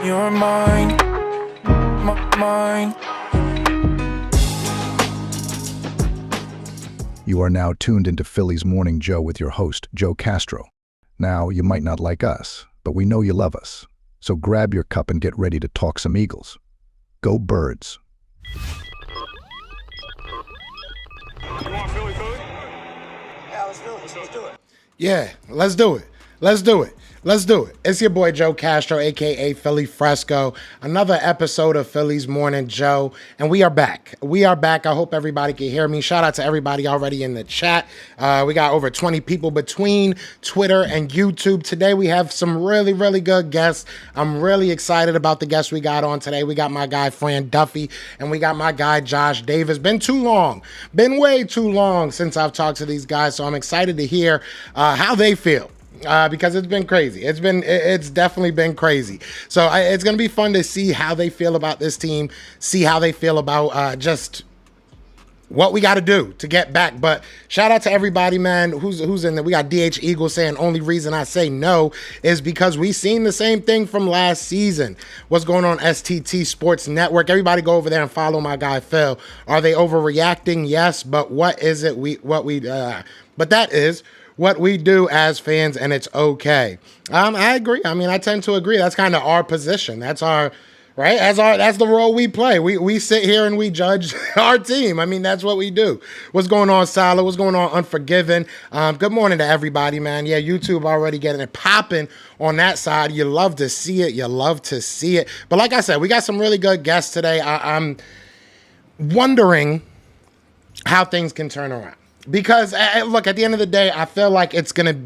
You're mine, mine. You are now tuned into Philly's Morning Joe with your host, Joe Castro. Now, you might not like us, but we know you love us. So grab your cup and get ready to talk some Eagles. Go Birds. You want Philly, Philly? Yeah, let's do it. Let's do it. Yeah, let's do it. Let's do it. Let's do it. It's your boy Joe Castro, a.k.a. Philly Fresco. Another episode of Philly's Morning Joe. And we are back. We are back. I hope everybody can hear me. Shout out to everybody already in the chat. We got over 20 people between Twitter and YouTube. Today we have some really, really good guests. I'm really excited about the guests we got on today. We got my guy Fran Duffy and we got my guy Josh Davis. Been too long. Been way too long since I've talked to these guys. So I'm excited to hear how they feel. Because it's been crazy. It's definitely been crazy. So it's going to be fun to see how they feel about this team, see how they feel about just what we got to do to get back. But shout out to everybody, man, who's in there. We got DH Eagle saying only reason I say no is because we seen the same thing from last season. What's going on STT Sports Network? Everybody go over there and follow my guy Phil. Are they overreacting? Yes, but what is it but that is what we do as fans, and it's okay. I agree. I mean, I tend to agree. That's kind of our position. That's our, right? That's the role we play. We sit here and we judge our team. I mean, that's what we do. What's going on, Salah? What's going on, Unforgiven? Good morning to everybody, man. Yeah, YouTube already getting it popping on that side. You love to see it. You love to see it. But like I said, we got some really good guests today. I'm wondering how things can turn around. Because, look, at the end of the day, I feel like it's gonna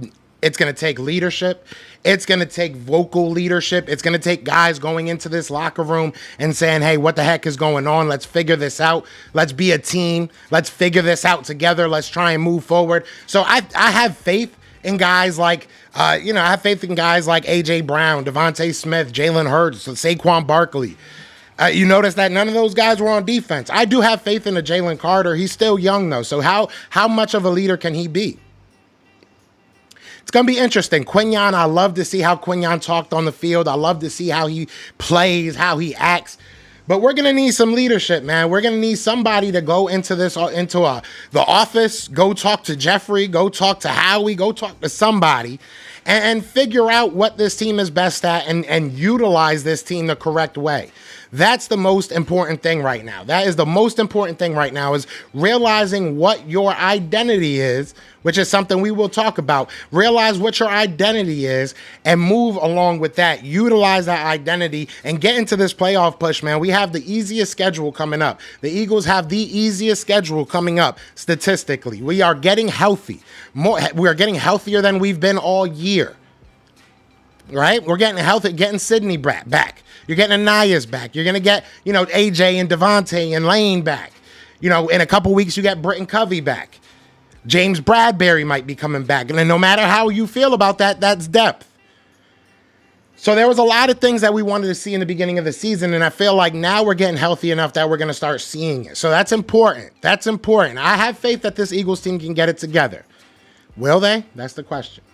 take leadership. It's going to take vocal leadership. It's going to take guys going into this locker room and saying, hey, what the heck is going on? Let's figure this out. Let's be a team. Let's figure this out together. Let's try and move forward. So I have faith in guys like, I have faith in guys like A.J. Brown, Devontae Smith, Jalen Hurts, Saquon Barkley. You notice that none of those guys were on defense. I do have faith in a Jalen Carter. He's still young, though. So how much of a leader can he be? It's going to be interesting. Quinyon, I love to see how Quinyon talked on the field. I love to see how he plays, how he acts. But we're going to need some leadership, man. We're going to need somebody to go into the office, go talk to Jeffrey, go talk to Howie, go talk to somebody and figure out what this team is best at and utilize this team the correct way. That's the most important thing right now. That is the most important thing right now, is realizing what your identity is, which is something we will talk about. Realize what your identity is and move along with that. Utilize that identity and get into this playoff push, man. We have the easiest schedule coming up. The Eagles have the easiest schedule coming up statistically. We are getting healthy. We are getting healthier than we've been all year. Right? We're getting healthy, getting Sydney back. You're getting Anaya's back. You're going to get, AJ and Devontae and Lane back. In a couple weeks, you get Britton Covey back. James Bradbury might be coming back. And then no matter how you feel about that, that's depth. So there was a lot of things that we wanted to see in the beginning of the season, and I feel like now we're getting healthy enough that we're going to start seeing it. So that's important. That's important. I have faith that this Eagles team can get it together. Will they? That's the question.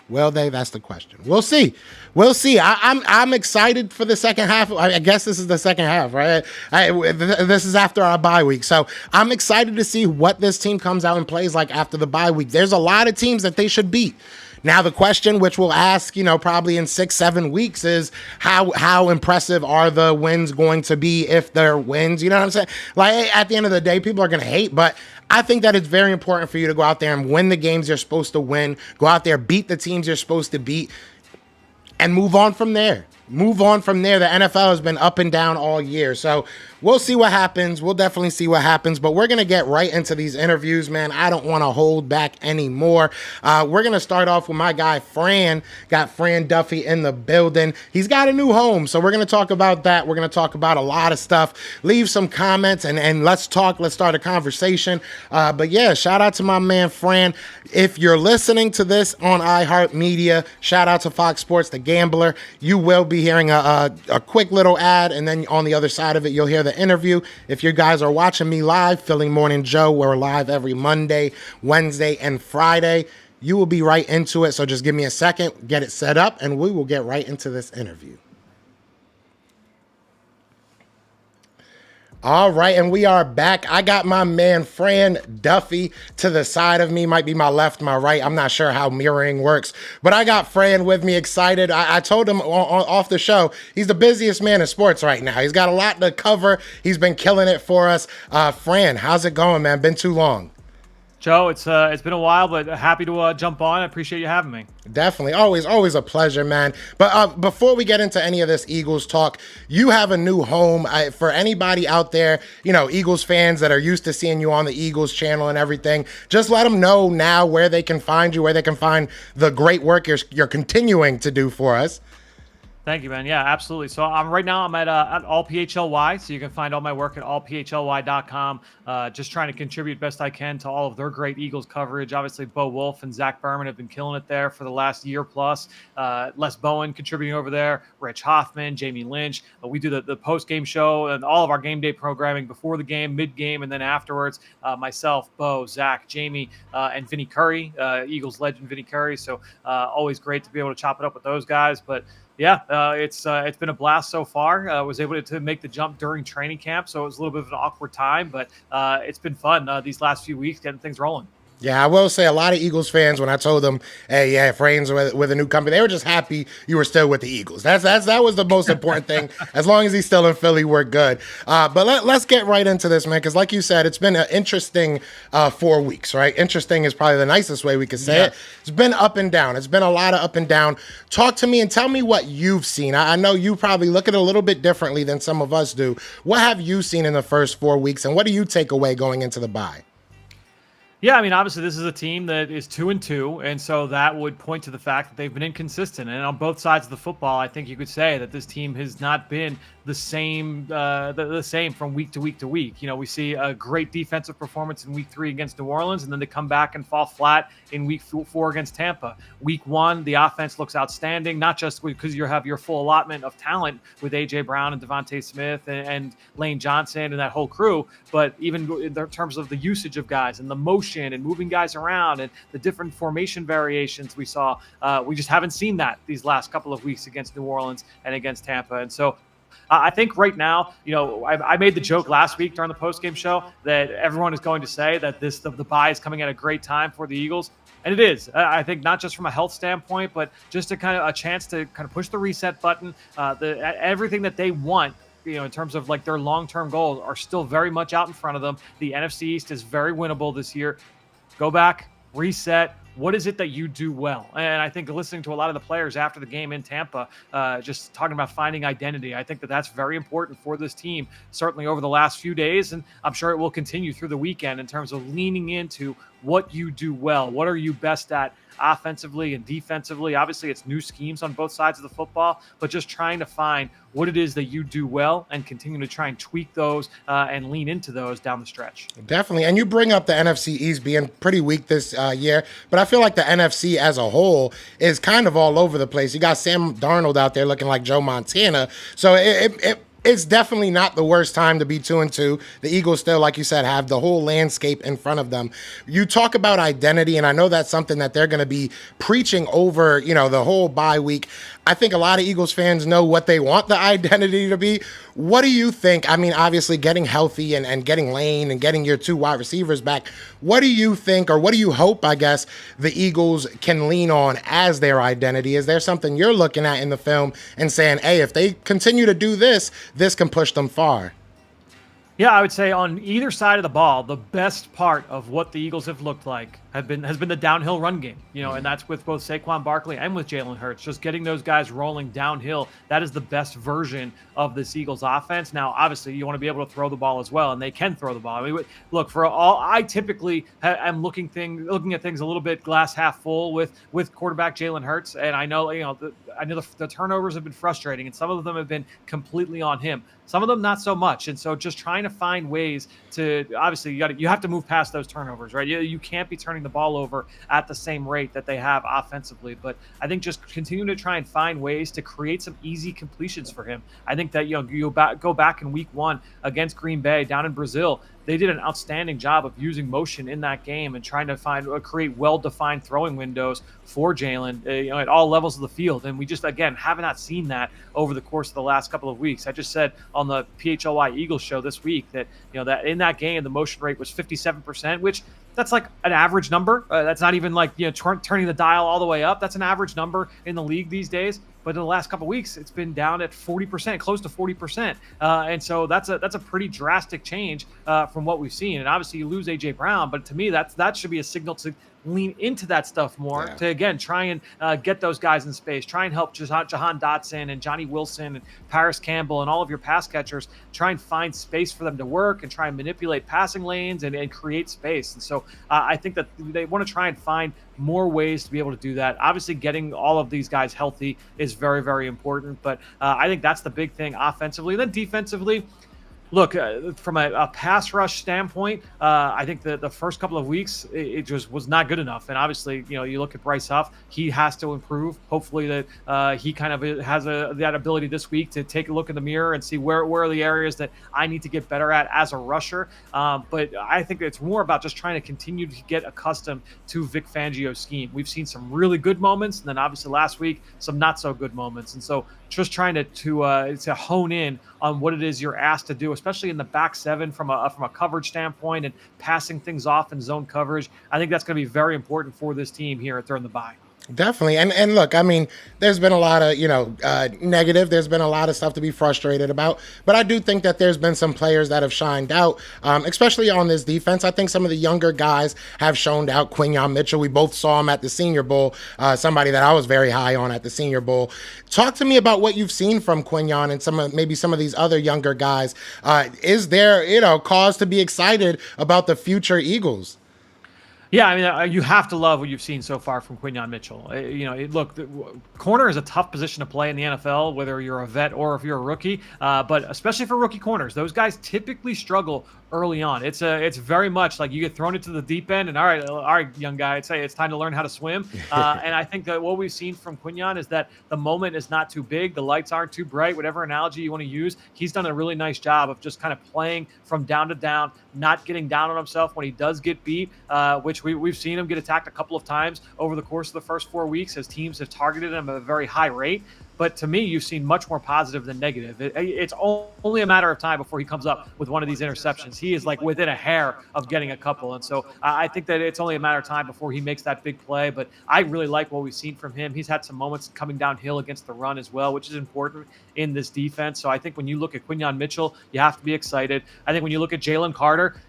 Will they? That's the question. We'll see. We'll see. I'm excited for the second half. I guess this is the second half, right? This is after our bye week. So I'm excited to see what this team comes out and plays like after the bye week. There's a lot of teams that they should beat. Now, the question, which we'll ask, probably in 6-7 weeks, is how impressive are the wins going to be if they're wins? You know what I'm saying? Like, at the end of the day, people are going to hate, but I think that it's very important for you to go out there and win the games you're supposed to win. Go out there, beat the teams you're supposed to beat, and move on from there. Move on from there. The NFL has been up and down all year. So we'll see what happens. We'll definitely see what happens. But we're going to get right into these interviews, man. I don't want to hold back anymore. We're going to start off with my guy, Fran. Got Fran Duffy in the building. He's got a new home. So we're going to talk about that. We're going to talk about a lot of stuff. Leave some comments and let's talk. Let's start a conversation. But yeah, shout out to my man, Fran. If you're listening to this on iHeartMedia, shout out to Fox Sports, The Gambler. You will be hearing a quick little ad, and then on the other side of it, you'll hear the interview. If you guys are watching me live, Philly Morning Joe, we're live every Monday, Wednesday, and Friday. You will be right into it, so just give me a second, get it set up, and we will get right into this interview. All right, and we are back. I got my man Fran Duffy to the side of me. Might be my left, my right. I'm not sure how mirroring works, but I got Fran with me, excited. I told him off the show, he's the busiest man in sports right now. He's got a lot to cover. He's been killing it for us. Fran, how's it going, man? Been too long. Joe, it's been a while, but happy to jump on. I appreciate you having me. Definitely. Always a pleasure, man. But before we get into any of this Eagles talk, you have a new home. For anybody out there, Eagles fans that are used to seeing you on the Eagles channel and everything, just let them know now where they can find you, where they can find the great work you're continuing to do for us. Thank you, man. Yeah, absolutely. So right now I'm at allphly, so you can find all my work at allphly.com. Just trying to contribute best I can to all of their great Eagles coverage. Obviously, Bo Wolf and Zach Berman have been killing it there for the last year plus. Les Bowen contributing over there, Rich Hoffman, Jamie Lynch. We do the post-game show and all of our game day programming before the game, mid-game, and then afterwards. Myself, Bo, Zach, Jamie, and Vinny Curry, Eagles legend Vinny Curry. So always great to be able to chop it up with those guys. But yeah, it's been a blast so far. I was able to make the jump during training camp, so it was a little bit of an awkward time, but it's been fun these last few weeks getting things rolling. Yeah, I will say a lot of Eagles fans, when I told them, hey, yeah, Fran's with a new company, they were just happy you were still with the Eagles. That was the most important thing. As long as he's still in Philly, we're good. But let's get right into this, man, because like you said, it's been an interesting 4 weeks, right? Interesting is probably the nicest way we could say it. It's been up and down. It's been a lot of up and down. Talk to me and tell me what you've seen. I know you probably look at it a little bit differently than some of us do. What have you seen in the first 4 weeks, and what do you take away going into the bye? Yeah, I mean, obviously this is a team that is 2-2, and so that would point to the fact that they've been inconsistent. And on both sides of the football, I think you could say that this team has not been the same from week to week to week. We see a great defensive performance in week 3 against New Orleans, and then they come back and fall flat in week 4 against Tampa. Week 1, the offense looks outstanding, not just because you have your full allotment of talent with A.J. Brown and Devontae Smith and Lane Johnson and that whole crew, but even in terms of the usage of guys and the motion and moving guys around and the different formation variations we saw. We just haven't seen that these last couple of weeks against New Orleans and against Tampa. And so I think right now, I made the joke last week during the postgame show that everyone is going to say that the bye is coming at a great time for the Eagles. And it is, I think, not just from a health standpoint, but just a kind of a chance to kind of push the reset button. Everything that they want, in terms of like their long-term goals, are still very much out in front of them. The NFC East is very winnable this year. Go back, reset. What is it that you do well? And I think listening to a lot of the players after the game in Tampa, just talking about finding identity, I think that that's very important for this team, certainly over the last few days. And I'm sure it will continue through the weekend in terms of leaning into what you do well. What are you best at offensively and defensively? Obviously, it's new schemes on both sides of the football, but just trying to find what it is that you do well and continue to try and tweak those and lean into those down the stretch. Definitely. And you bring up the NFC East being pretty weak this year, but I feel like the NFC as a whole is kind of all over the place. You got Sam Darnold out there looking like Joe Montana. So it's definitely not the worst time to be 2-2. The Eagles still, like you said, have the whole landscape in front of them. You talk about identity, and I know that's something that they're going to be preaching over, the whole bye week. I think a lot of Eagles fans know what they want the identity to be. What do you think? I mean, obviously getting healthy and getting Lane and getting your 2 wide receivers back. What do you think, or what do you hope, I guess, the Eagles can lean on as their identity? Is there something you're looking at in the film and saying, hey, if they continue to do this, this can push them far? Yeah, I would say on either side of the ball, the best part of what the Eagles have looked like has been the downhill run game, and that's with both Saquon Barkley and with Jalen Hurts. Just getting those guys rolling downhill, that is the best version of this Eagles offense. Now, obviously, you want to be able to throw the ball as well, and they can throw the ball. I mean, look, I typically am looking at things a little bit glass half full with quarterback Jalen Hurts, and I know the turnovers have been frustrating, and some of them have been completely on him. Some of them not so much, and so just trying to find ways to, obviously you have to move past those turnovers, right? You can't be turning the ball over at the same rate that they have offensively, but I think just continuing to try and find ways to create some easy completions for him. I think that you go back in week 1 against Green Bay down in Brazil. They did an outstanding job of using motion in that game and trying to create well-defined throwing windows for Jalen, at all levels of the field. And we just, again, have not seen that over the course of the last couple of weeks. I just said on the PHLY Eagles show this week that, that in that game, the motion rate was 57%, which that's like an average number. That's not even like, turning the dial all the way up. That's an average number in the league these days. But in the last couple of weeks, it's been down at 40%, close to 40%. And so that's a pretty drastic change from what we've seen. And obviously you lose A.J. Brown, but to me, that should be a signal to lean into that stuff more, to, again, try and get those guys in space, try and help Jahan Dotson and Johnny Wilson and Paris Campbell and all of your pass catchers, try and find space for them to work and try and manipulate passing lanes and create space. And so I think that they want to try and find more ways to be able to do that. Obviously, getting all of these guys healthy is very, very important, but I think that's the big thing offensively. And then defensively, look, from a pass rush standpoint, I think the first couple of weeks, it just was not good enough. And obviously, you look at Bryce Huff, he has to improve. Hopefully that he kind of has that ability this week to take a look in the mirror and see where are the areas that I need to get better at as a rusher. But I think it's more about just trying to continue to get accustomed to Vic Fangio's scheme. We've seen some really good moments, and then obviously last week, some not so good moments. And so just trying to hone in on what it is you're asked to do, especially in the back seven from a coverage standpoint and passing things off in zone coverage. I think that's going to be very important for this team here during the bye. Definitely. And look, I mean, there's been a lot of, negative. There's been a lot of stuff to be frustrated about. But I do think that there's been some players that have shined out, especially on this defense. I think some of the younger guys have shown out. Quinyon Mitchell, we both saw him at the Senior Bowl, somebody that I was very high on at the Senior Bowl. Talk to me about what you've seen from Quinyon and maybe some of these other younger guys. Is there, cause to be excited about the future Eagles? Yeah, I mean, you have to love what you've seen so far from Quinyon Mitchell. Look, corner is a tough position to play in the NFL, whether you're a vet or if you're a rookie. But especially for rookie corners, those guys typically struggle early on. It's very much like you get thrown into the deep end, and all right, young guy, it's time to learn how to swim. And I think that what we've seen from Quinyon is that the moment is not too big, the lights aren't too bright, whatever analogy you want to use. He's done a really nice job of just kind of playing from down to down, not getting down on himself when he does get beat, which we've seen him get attacked a couple of times over the course of the first 4 weeks as teams have targeted him at a very high rate. But to me, you've seen much more positive than negative. It's only a matter of time before he comes up with one of these interceptions. He is like within a hair of getting a couple. And so I think that it's only a matter of time before he makes that big play. But I really like what we've seen from him. He's had some moments coming downhill against the run as well, which is important in this defense. So I think when you look at Quinyon Mitchell, you have to be excited. I think when you look at Jalen Carter,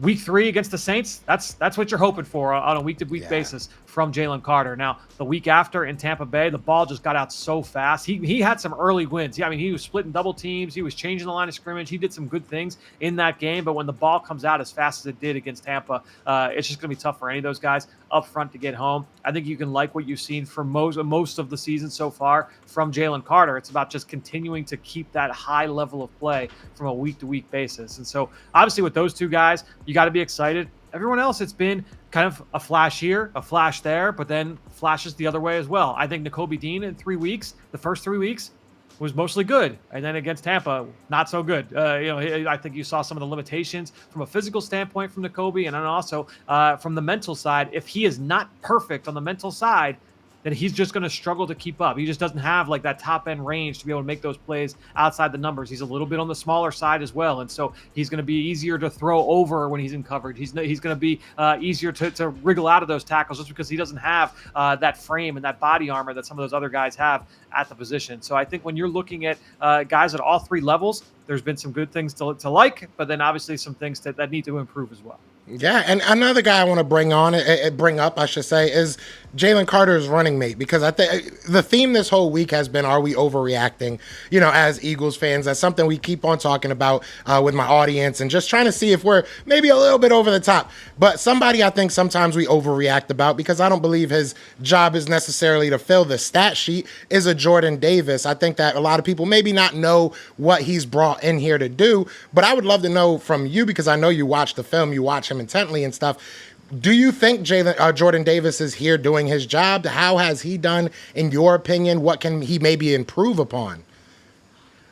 Week 3 against the Saints, that's what you're hoping for on a week-to-week basis from Jalen Carter. Now, the week after in Tampa Bay, the ball just got out so fast. He had some early wins. Yeah, I mean, he was splitting double teams. He was changing the line of scrimmage. He did some good things in that game. But when the ball comes out as fast as it did against Tampa, it's just going to be tough for any of those guys up front to get home. I think you can like what you've seen from most of the season so far from Jalen Carter. It's about just continuing to keep that high level of play from a week-to-week basis. And so, obviously, with those two guys, you got to be excited. Everyone else, it's been kind of a flash here, a flash there, but then flashes the other way as well. I think Nakobe Dean in 3 weeks, the first 3 weeks, was mostly good, and then against Tampa, not so good. I think you saw some of the limitations from a physical standpoint from Nakobe, and then also from the mental side. If he is not perfect on the mental side, then he's just going to struggle to keep up. He just doesn't have like that top end range to be able to make those plays outside the numbers. He's a little bit on the smaller side as well. And so he's going to be easier to throw over when he's in coverage. He's going to be easier to wriggle out of those tackles just because he doesn't have that frame and that body armor that some of those other guys have at the position. So I think when you're looking at guys at all 3 levels, there's been some good things to like, but then obviously some things that need to improve as well. Yeah, and another guy I want to bring up, is Jalen Carter's running mate, because I think the theme this whole week has been, are we overreacting, as Eagles fans? That's something we keep on talking about with my audience and just trying to see if we're maybe a little bit over the top. But somebody I think sometimes we overreact about, because I don't believe his job is necessarily to fill the stat sheet, is a Jordan Davis. I think that a lot of people maybe not know what he's brought in here to do, but I would love to know from you, because I know you watch the film, you watch him intently and stuff. Do you think Jordan Davis is here doing his job? How has he done, in your opinion? What can he maybe improve upon?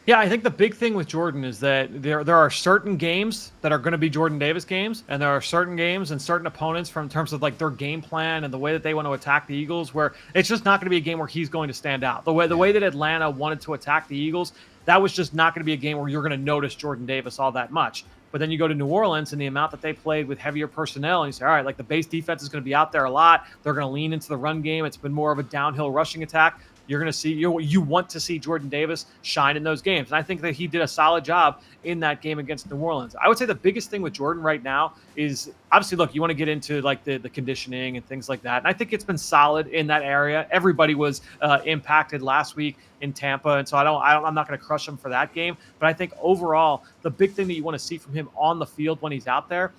Yeah, I think the big thing with Jordan is that there are certain games that are going to be Jordan Davis games, and there are certain games and certain opponents from terms of like their game plan and the way that they want to attack the Eagles, where it's just not going to be a game where he's going to stand out. The way that Atlanta wanted to attack the Eagles, that was just not going to be a game where you're going to notice Jordan Davis all that much. But then you go to New Orleans and the amount that they played with heavier personnel, and you say, all right, like the base defense is going to be out there a lot. They're going to lean into the run game. It's been more of a downhill rushing attack. You're going to see, you want to see Jordan Davis shine in those games. And I think that he did a solid job in that game against New Orleans. I would say the biggest thing with Jordan right now is, obviously, look, you want to get into like the conditioning and things like that. And I think it's been solid in that area. Everybody was impacted last week in Tampa. And so I'm not going to crush him for that game. But I think overall, the big thing that you want to see from him on the field when he's out there,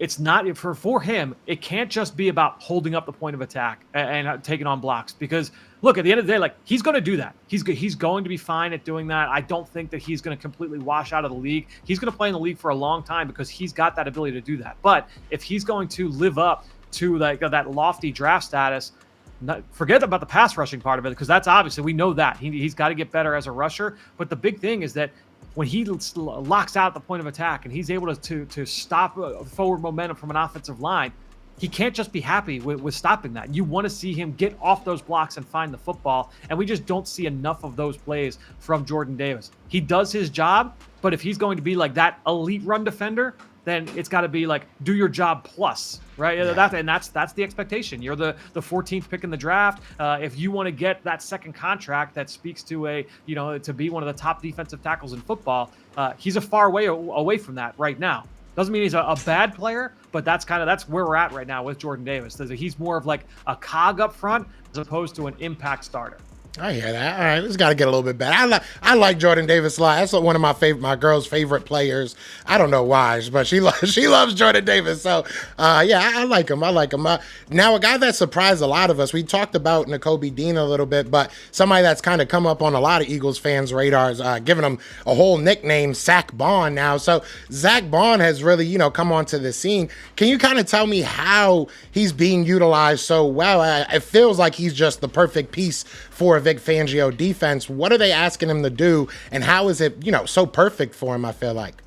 it's not for him. It can't just be about holding up the point of attack and taking on blocks, because look, at the end of the day, like he's going to do that. He's going to be fine at doing that. I don't think that he's going to completely wash out of the league. He's going to play in the league for a long time because he's got that ability to do that. But if he's going to live up to that lofty draft status, forget about the pass rushing part of it, because that's obviously, we know that he's got to get better as a rusher. But the big thing is that when he locks out the point of attack and he's able to stop forward momentum from an offensive line, he can't just be happy with stopping that. You want to see him get off those blocks and find the football, and we just don't see enough of those plays from Jordan Davis. He does his job, but if he's going to be like that elite run defender, then it's got to be like, do your job plus, right? Yeah. That's the expectation. You're the 14th pick in the draft. If you want to get that second contract that speaks to to be one of the top defensive tackles in football, he's a far way away from that right now. Doesn't mean he's a bad player, but that's where we're at right now with Jordan Davis. He's more of like a cog up front as opposed to an impact starter. I hear that. All right, it's got to get a little bit better. I like Jordan Davis a lot. That's one of my girl's favorite players. I don't know why, but she loves Jordan Davis. So, I like him. Now, a guy that surprised a lot of us. We talked about Nakobe Dean a little bit, but somebody that's kind of come up on a lot of Eagles fans' radars, giving him a whole nickname, Zach Bond. Now, so Zach Bond has really, come onto the scene. Can you kind of tell me how he's being utilized so well? It feels like he's just the perfect piece for a Vic Fangio defense. What are they asking him to do, and how is it, so perfect for him, I feel like?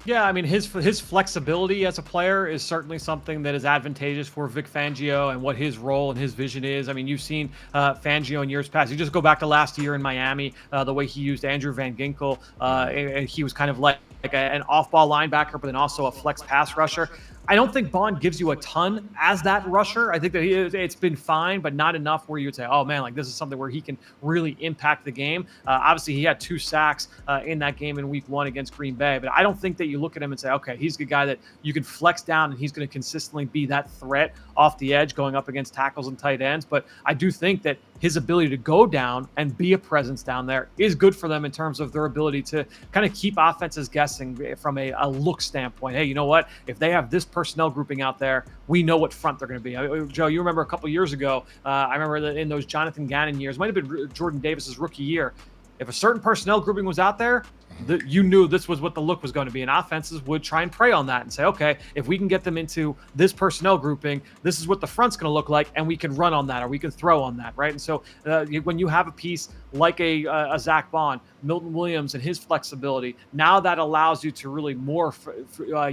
Yeah, I mean his flexibility as a player is certainly something that is advantageous for Vic Fangio and what his role and his vision is. I mean, you've seen Fangio in years past. You just go back to last year in Miami, the way he used Andrew Van Ginkel, and he was kind of like an off-ball linebacker, but then also a flex pass rusher. I don't think Bond gives you a ton as that rusher. I think that it's been fine, but not enough where you would say, oh man, like this is something where he can really impact the game. Obviously, he had 2 sacks in that game in week 1 against Green Bay, but I don't think that you look at him and say, okay, he's the guy that you can flex down and he's going to consistently be that threat off the edge going up against tackles and tight ends. But I do think that his ability to go down and be a presence down there is good for them in terms of their ability to kind of keep offenses guessing from a look standpoint. Hey, you know what? If they have this personnel grouping out there, we know what front they're going to be. Joe, you remember a couple years ago, I remember that in those Jonathan Gannon years, might have been Jordan Davis's rookie year, if a certain personnel grouping was out there, you knew this was what the look was going to be, and offenses would try and prey on that and say, okay, if we can get them into this personnel grouping, this is what the front's going to look like, and we can run on that or we can throw on that, right? And so when you have a piece like a Zach Bond, Milton Williams, and his flexibility, now that allows you to really morph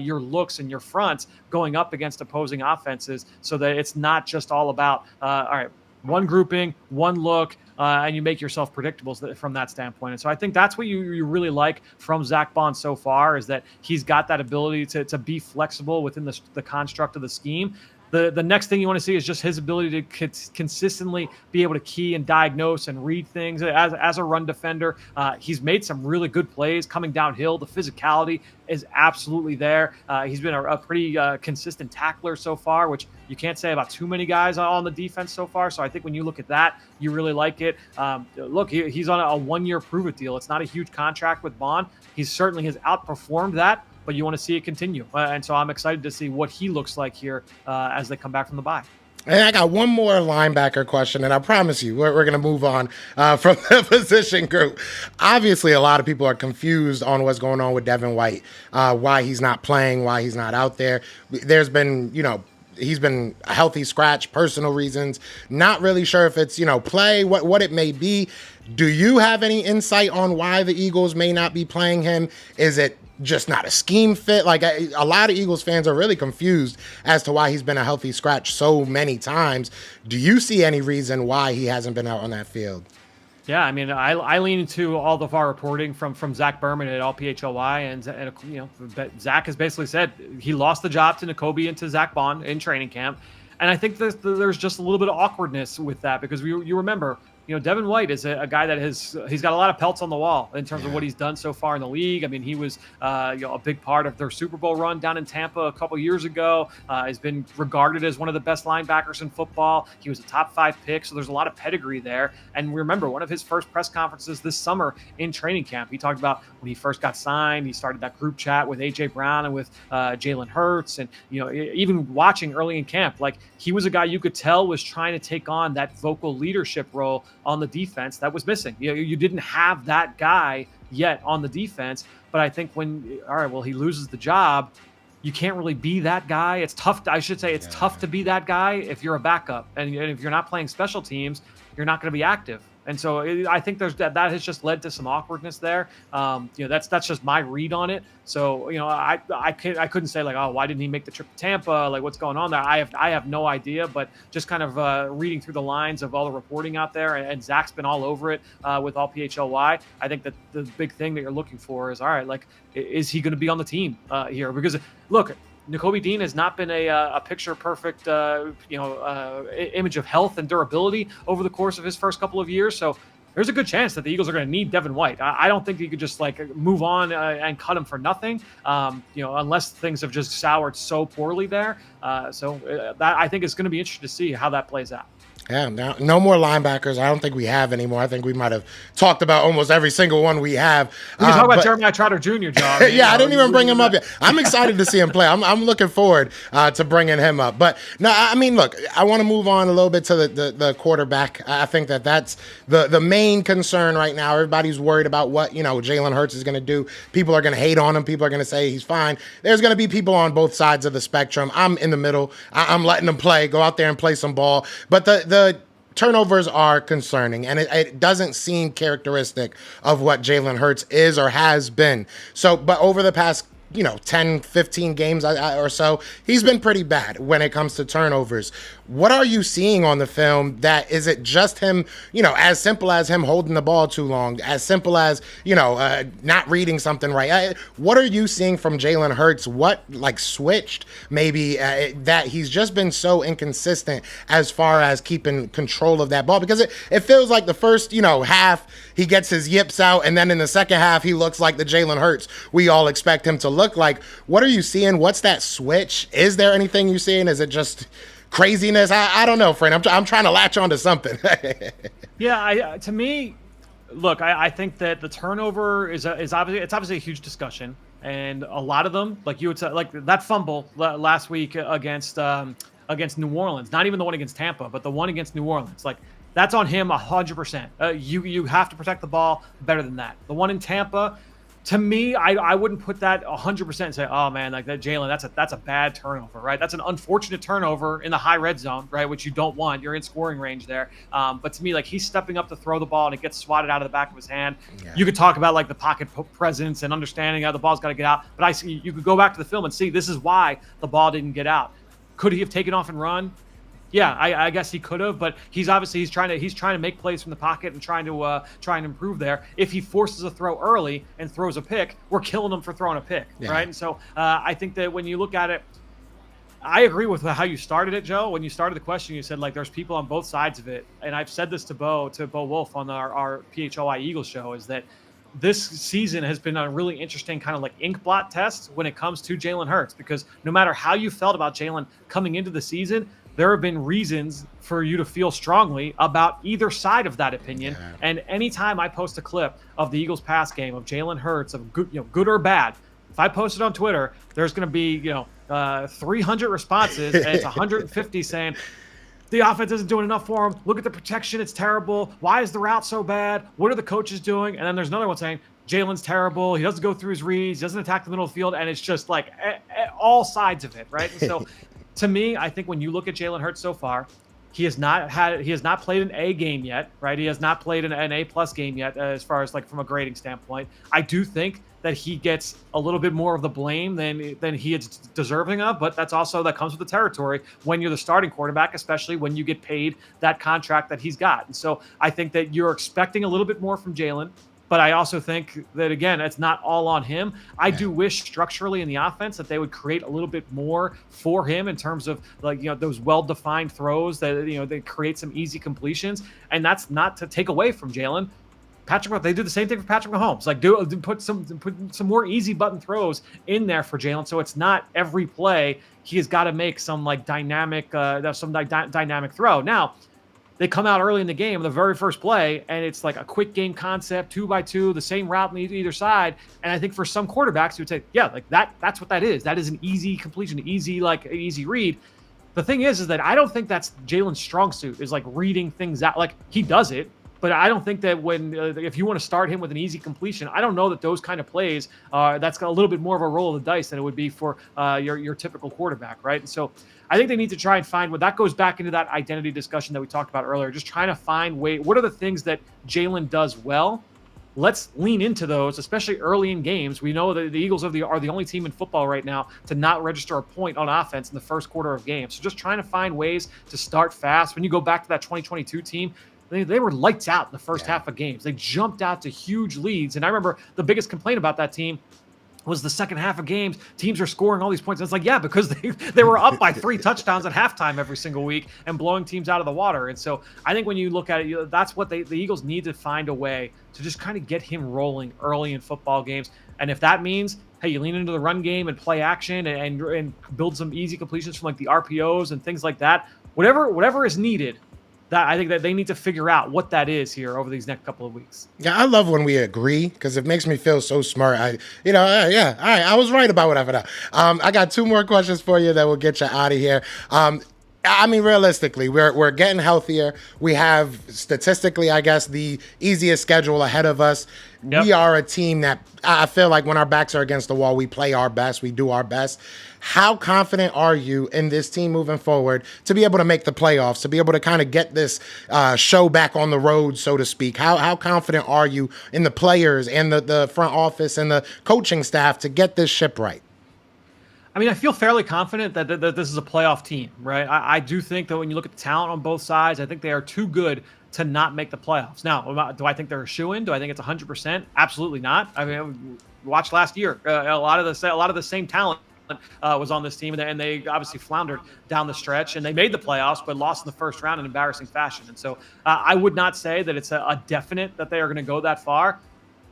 your looks and your fronts going up against opposing offenses, so that it's not just all about all right, one grouping, one look, and you make yourself predictable from that standpoint. And so I think that's what you really like from Zach Bond so far, is that he's got that ability to be flexible within the construct of the scheme. The next thing you want to see is just his ability to consistently be able to key and diagnose and read things as a run defender. He's made some really good plays coming downhill. The physicality is absolutely there. He's been a pretty consistent tackler so far, which you can't say about too many guys on the defense so far. So I think when you look at that, you really like it. Look, he's on a 1-year prove-it deal. It's not a huge contract with Bond. He certainly has outperformed that, but you want to see it continue. And so I'm excited to see what he looks like here as they come back from the bye. And I got one more linebacker question, and I promise you, we're going to move on from the position group. Obviously, a lot of people are confused on what's going on with Devin White, why he's not playing, why he's not out there. There's been, he's been a healthy scratch, personal reasons. Not really sure if it's, play, what it may be. Do you have any insight on why the Eagles may not be playing him? Is it just not a scheme fit? Like, a lot of Eagles fans are really confused as to why he's been a healthy scratch so many times. Do you see any reason why he hasn't been out on that field? Yeah, I mean, I lean into all of our reporting from Zach Berman at LPHLY, and Zach has basically said he lost the job to Nakobe and to Zach Bond in training camp, and I think there's just a little bit of awkwardness with that, because you remember, Devin White is a guy that he's got a lot of pelts on the wall in terms of what he's done so far in the league. I mean, he was a big part of their Super Bowl run down in Tampa a couple years ago. Has been regarded as one of the best linebackers in football. He was a top 5 pick, so there's a lot of pedigree there. And remember, one of his first press conferences this summer in training camp, he talked about when he first got signed, he started that group chat with A.J. Brown and with Jalen Hurts. And, even watching early in camp, like, he was a guy you could tell was trying to take on that vocal leadership role on the defense that was missing. You didn't have that guy yet on the defense, but I think he loses the job, you can't really be that guy. It's tough. It's tough to be that guy if you're a backup, and if you're not playing special teams, you're not going to be active. And so I think that has just led to some awkwardness there. That's just my read on it. So I couldn't say like, oh, why didn't he make the trip to Tampa? Like, what's going on there? I have no idea. But just kind of reading through the lines of all the reporting out there, and Zach's been all over it with all PHLY. I think that the big thing that you're looking for is, all right, like, is he going to be on the team here? Because look, Nakobe Dean has not been a picture-perfect, image of health and durability over the course of his first couple of years. So there's a good chance that the Eagles are going to need Devin White. I don't think you could just move on and cut him for nothing, unless things have just soured so poorly there. That I think it's going to be interesting to see how that plays out. Yeah, no more linebackers. I don't think we have anymore. I think we might have talked about almost every single one we have. We can talk about Jeremiah Trotter Jr., John. I didn't even bring him up yet. I'm excited to see him play. I'm looking forward to bringing him up. But no, I mean, look, I want to move on a little bit to the quarterback. I think that's the main concern right now. Everybody's worried about what Jalen Hurts is going to do. People are going to hate on him. People are going to say he's fine. There's going to be people on both sides of the spectrum. I'm in the middle. I'm letting them play. Go out there and play some ball. But the turnovers are concerning, and it doesn't seem characteristic of what Jalen Hurts is or has been. So, but over the past 10, 15 games or so, he's been pretty bad when it comes to turnovers. What are you seeing on the film that is it just him, as simple as him holding the ball too long, as simple as, not reading something right? What are you seeing from Jalen Hurts? What switched maybe that he's just been so inconsistent as far as keeping control of that ball? Because it feels like the first, half he gets his yips out, and then in the second half he looks like the Jalen Hurts we all expect him to look like. What are you seeing? What's that switch? Is there anything you're seeing? Is it just craziness? I don't know, friend. I'm trying to latch on to something. Yeah, to me, look, I think that the turnover is obviously a huge discussion, and a lot of them, like you would say, like that fumble last week against New Orleans, not even the one against Tampa, but the one against New Orleans, like that's on him 100%. You have to protect the ball better than that. The one in Tampa, to me, I wouldn't put that 100% and say, oh man, like that Jalen, that's a bad turnover, right? That's an unfortunate turnover in the high red zone, right? Which you don't want. You're in scoring range there. But to me, like he's stepping up to throw the ball and it gets swatted out of the back of his hand. Yeah. You could talk about like the pocket presence and understanding how the ball's got to get out. But you could go back to the film and see this is why the ball didn't get out. Could he have taken off and run? Yeah, I guess he could have, but he's trying to make plays from the pocket and trying to improve there. If he forces a throw early and throws a pick, we're killing him for throwing a pick, right? And so I think that when you look at it, I agree with how you started it, Joe. When you started the question, you said like there's people on both sides of it, and I've said this to Bo Wolf on our PHOI Eagles show, is that this season has been a really interesting kind of like ink blot test when it comes to Jalen Hurts, because no matter how you felt about Jalen coming into the season, there have been reasons for you to feel strongly about either side of that opinion. Yeah. And anytime I post a clip of the Eagles pass game of Jalen Hurts, of good or bad, if I post it on Twitter, there's going to be 300 responses, and it's 150 saying the offense isn't doing enough for him. Look at the protection; it's terrible. Why is the route so bad? What are the coaches doing? And then there's another one saying Jalen's terrible. He doesn't go through his reads. He doesn't attack the middle of the field, and it's just like all sides of it, right? And so. To me, I think when you look at Jalen Hurts so far, he has not played an A game yet, right? He has not played an A+ game yet, as far as like from a grading standpoint. I do think that he gets a little bit more of the blame than he is deserving of, but that comes with the territory when you're the starting quarterback, especially when you get paid that contract that he's got. And so I think that you're expecting a little bit more from Jalen. But I also think that, again, it's not all on him. I do wish structurally in the offense that they would create a little bit more for him in terms of those well-defined throws that, they create some easy completions. And that's not to take away from Jalen. They do the same thing for Patrick Mahomes. Like put some more easy button throws in there for Jalen. So it's not every play he has got to make some dynamic throw. Now, they come out early in the game, the very first play, and it's like a quick game concept, 2x2, the same route on either side. And I think for some quarterbacks, you would say, yeah, like that's what that is. That is an easy completion, an easy read. The thing is that I don't think that's Jalen's strong suit, is like reading things out. Like he does it, but I don't think that if you want to start him with an easy completion, I don't know that those kind of plays, that's got a little bit more of a roll of the dice than it would be for your typical quarterback, right? And so I think they need to try and find that goes back into that identity discussion that we talked about earlier, just trying to find what are the things that Jalen does well. Let's lean into those, especially early in games. We know that the Eagles are the only team in football right now to not register a point on offense in the first quarter of games. So just trying to find ways to start fast. When you go back to that 2022 team, they were lights out in the first half of games. They jumped out to huge leads. And I remember the biggest complaint about that team was the second half of games. Teams are scoring all these points. And it's like, yeah, because they were up by 3 touchdowns at halftime every single week and blowing teams out of the water. And so I think when you look at it, that's what the Eagles need to find a way to just kind of get him rolling early in football games. And if that means, hey, you lean into the run game and play action and build some easy completions from like the RPOs and things like that, whatever is needed, that I think that they need to figure out what that is here over these next couple of weeks. Yeah, I love when we agree because it makes me feel so smart. All right, I was right about whatever. I got 2 more questions for you that will get you out of here. I mean, realistically, we're getting healthier. We have statistically, I guess, the easiest schedule ahead of us. Yep. We are a team that I feel like when our backs are against the wall, we play our best, we do our best. How confident are you in this team moving forward to be able to make the playoffs, to be able to kind of get this show back on the road, so to speak? How confident are you in the players and the front office and the coaching staff to get this ship right? I mean, I feel fairly confident that this is a playoff team, right? I do think that when you look at the talent on both sides, I think they are too good to not make the playoffs. Now, do I think they're a shoo-in? Do I think it's 100%? Absolutely not. I mean, watch last year. A lot of the same talent was on this team, and they obviously floundered down the stretch, and they made the playoffs, but lost in the first round in embarrassing fashion. And so I would not say that it's a definite that they are going to go that far.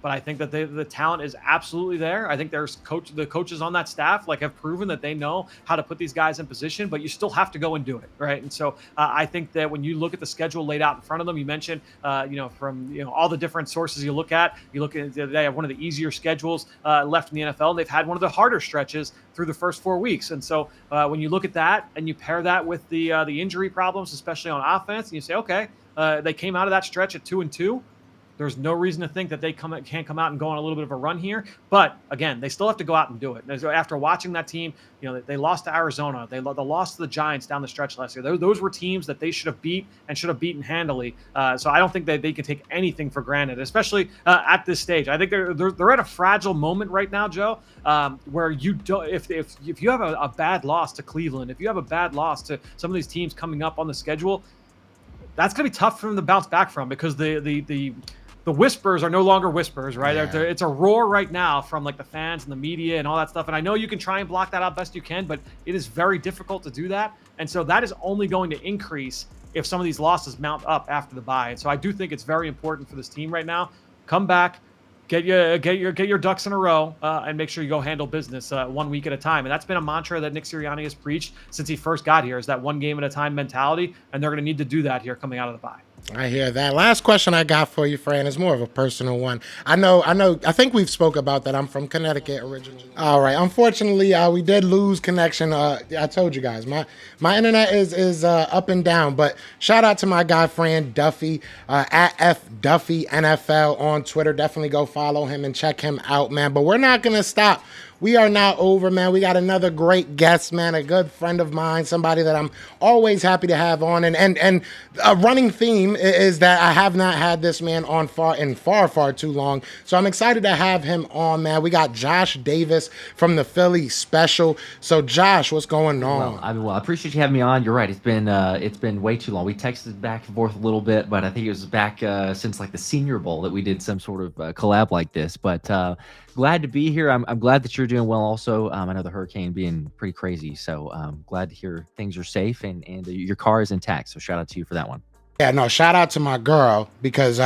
But I think that the talent is absolutely there. I think the coaches on that staff have proven that they know how to put these guys in position, but you still have to go and do it, right? And so I think that when you look at the schedule laid out in front of them, you mentioned, from all the different sources you look at they have one of the easier schedules left in the NFL. And they've had one of the harder stretches through the first 4 weeks. And so when you look at that and you pair that with the injury problems, especially on offense, and you say, okay, they came out of that stretch at 2-2. There's no reason to think that they can't come out and go on a little bit of a run here. But again, they still have to go out and do it. And after watching that team, they lost to Arizona. They lost to the Giants down the stretch last year. Those were teams that they should have beat and should have beaten handily. So I don't think that they can take anything for granted, especially at this stage. I think they're at a fragile moment right now, Joe, where you don't. If you have a bad loss to Cleveland, if you have a bad loss to some of these teams coming up on the schedule, that's going to be tough for them to bounce back from, because the whispers are no longer whispers, right? Yeah. It's a roar right now from the fans and the media and all that stuff. And I know you can try and block that out best you can, but it is very difficult to do that. And so that is only going to increase if some of these losses mount up after the bye. And so I do think it's very important for this team right now. Come back, get your ducks in a row, and make sure you go handle business 1 week at a time. And that's been a mantra that Nick Sirianni has preached since he first got here, is that one game at a time mentality. And they're going to need to do that here coming out of the bye. I hear that. Last question I got for you, Fran, is more of a personal one. I think we've spoke about that. I'm from Connecticut originally. All right. Unfortunately, we did lose connection. I told you guys, my internet is up and down, but shout out to my guy, Fran Duffy, at F Duffy NFL on Twitter. Definitely go follow him and check him out, man. But we're not going to stop. We are not over, man. We got another great guest, man, a good friend of mine, somebody that I'm always happy to have on. And a running theme is that I have not had this man on far too long. So I'm excited to have him on, man. We got Josh Davis from the Philly Special. So, Josh, what's going on? I appreciate you having me on. You're right. It's been way too long. We texted back and forth a little bit, but I think it was back since the Senior Bowl that we did some sort of collab like this. But glad to be here. I'm glad that you're doing well also. I know the hurricane being pretty crazy, so glad to hear things are safe and your car is intact. So shout out to you for that one. Yeah, no, shout out to my girl because,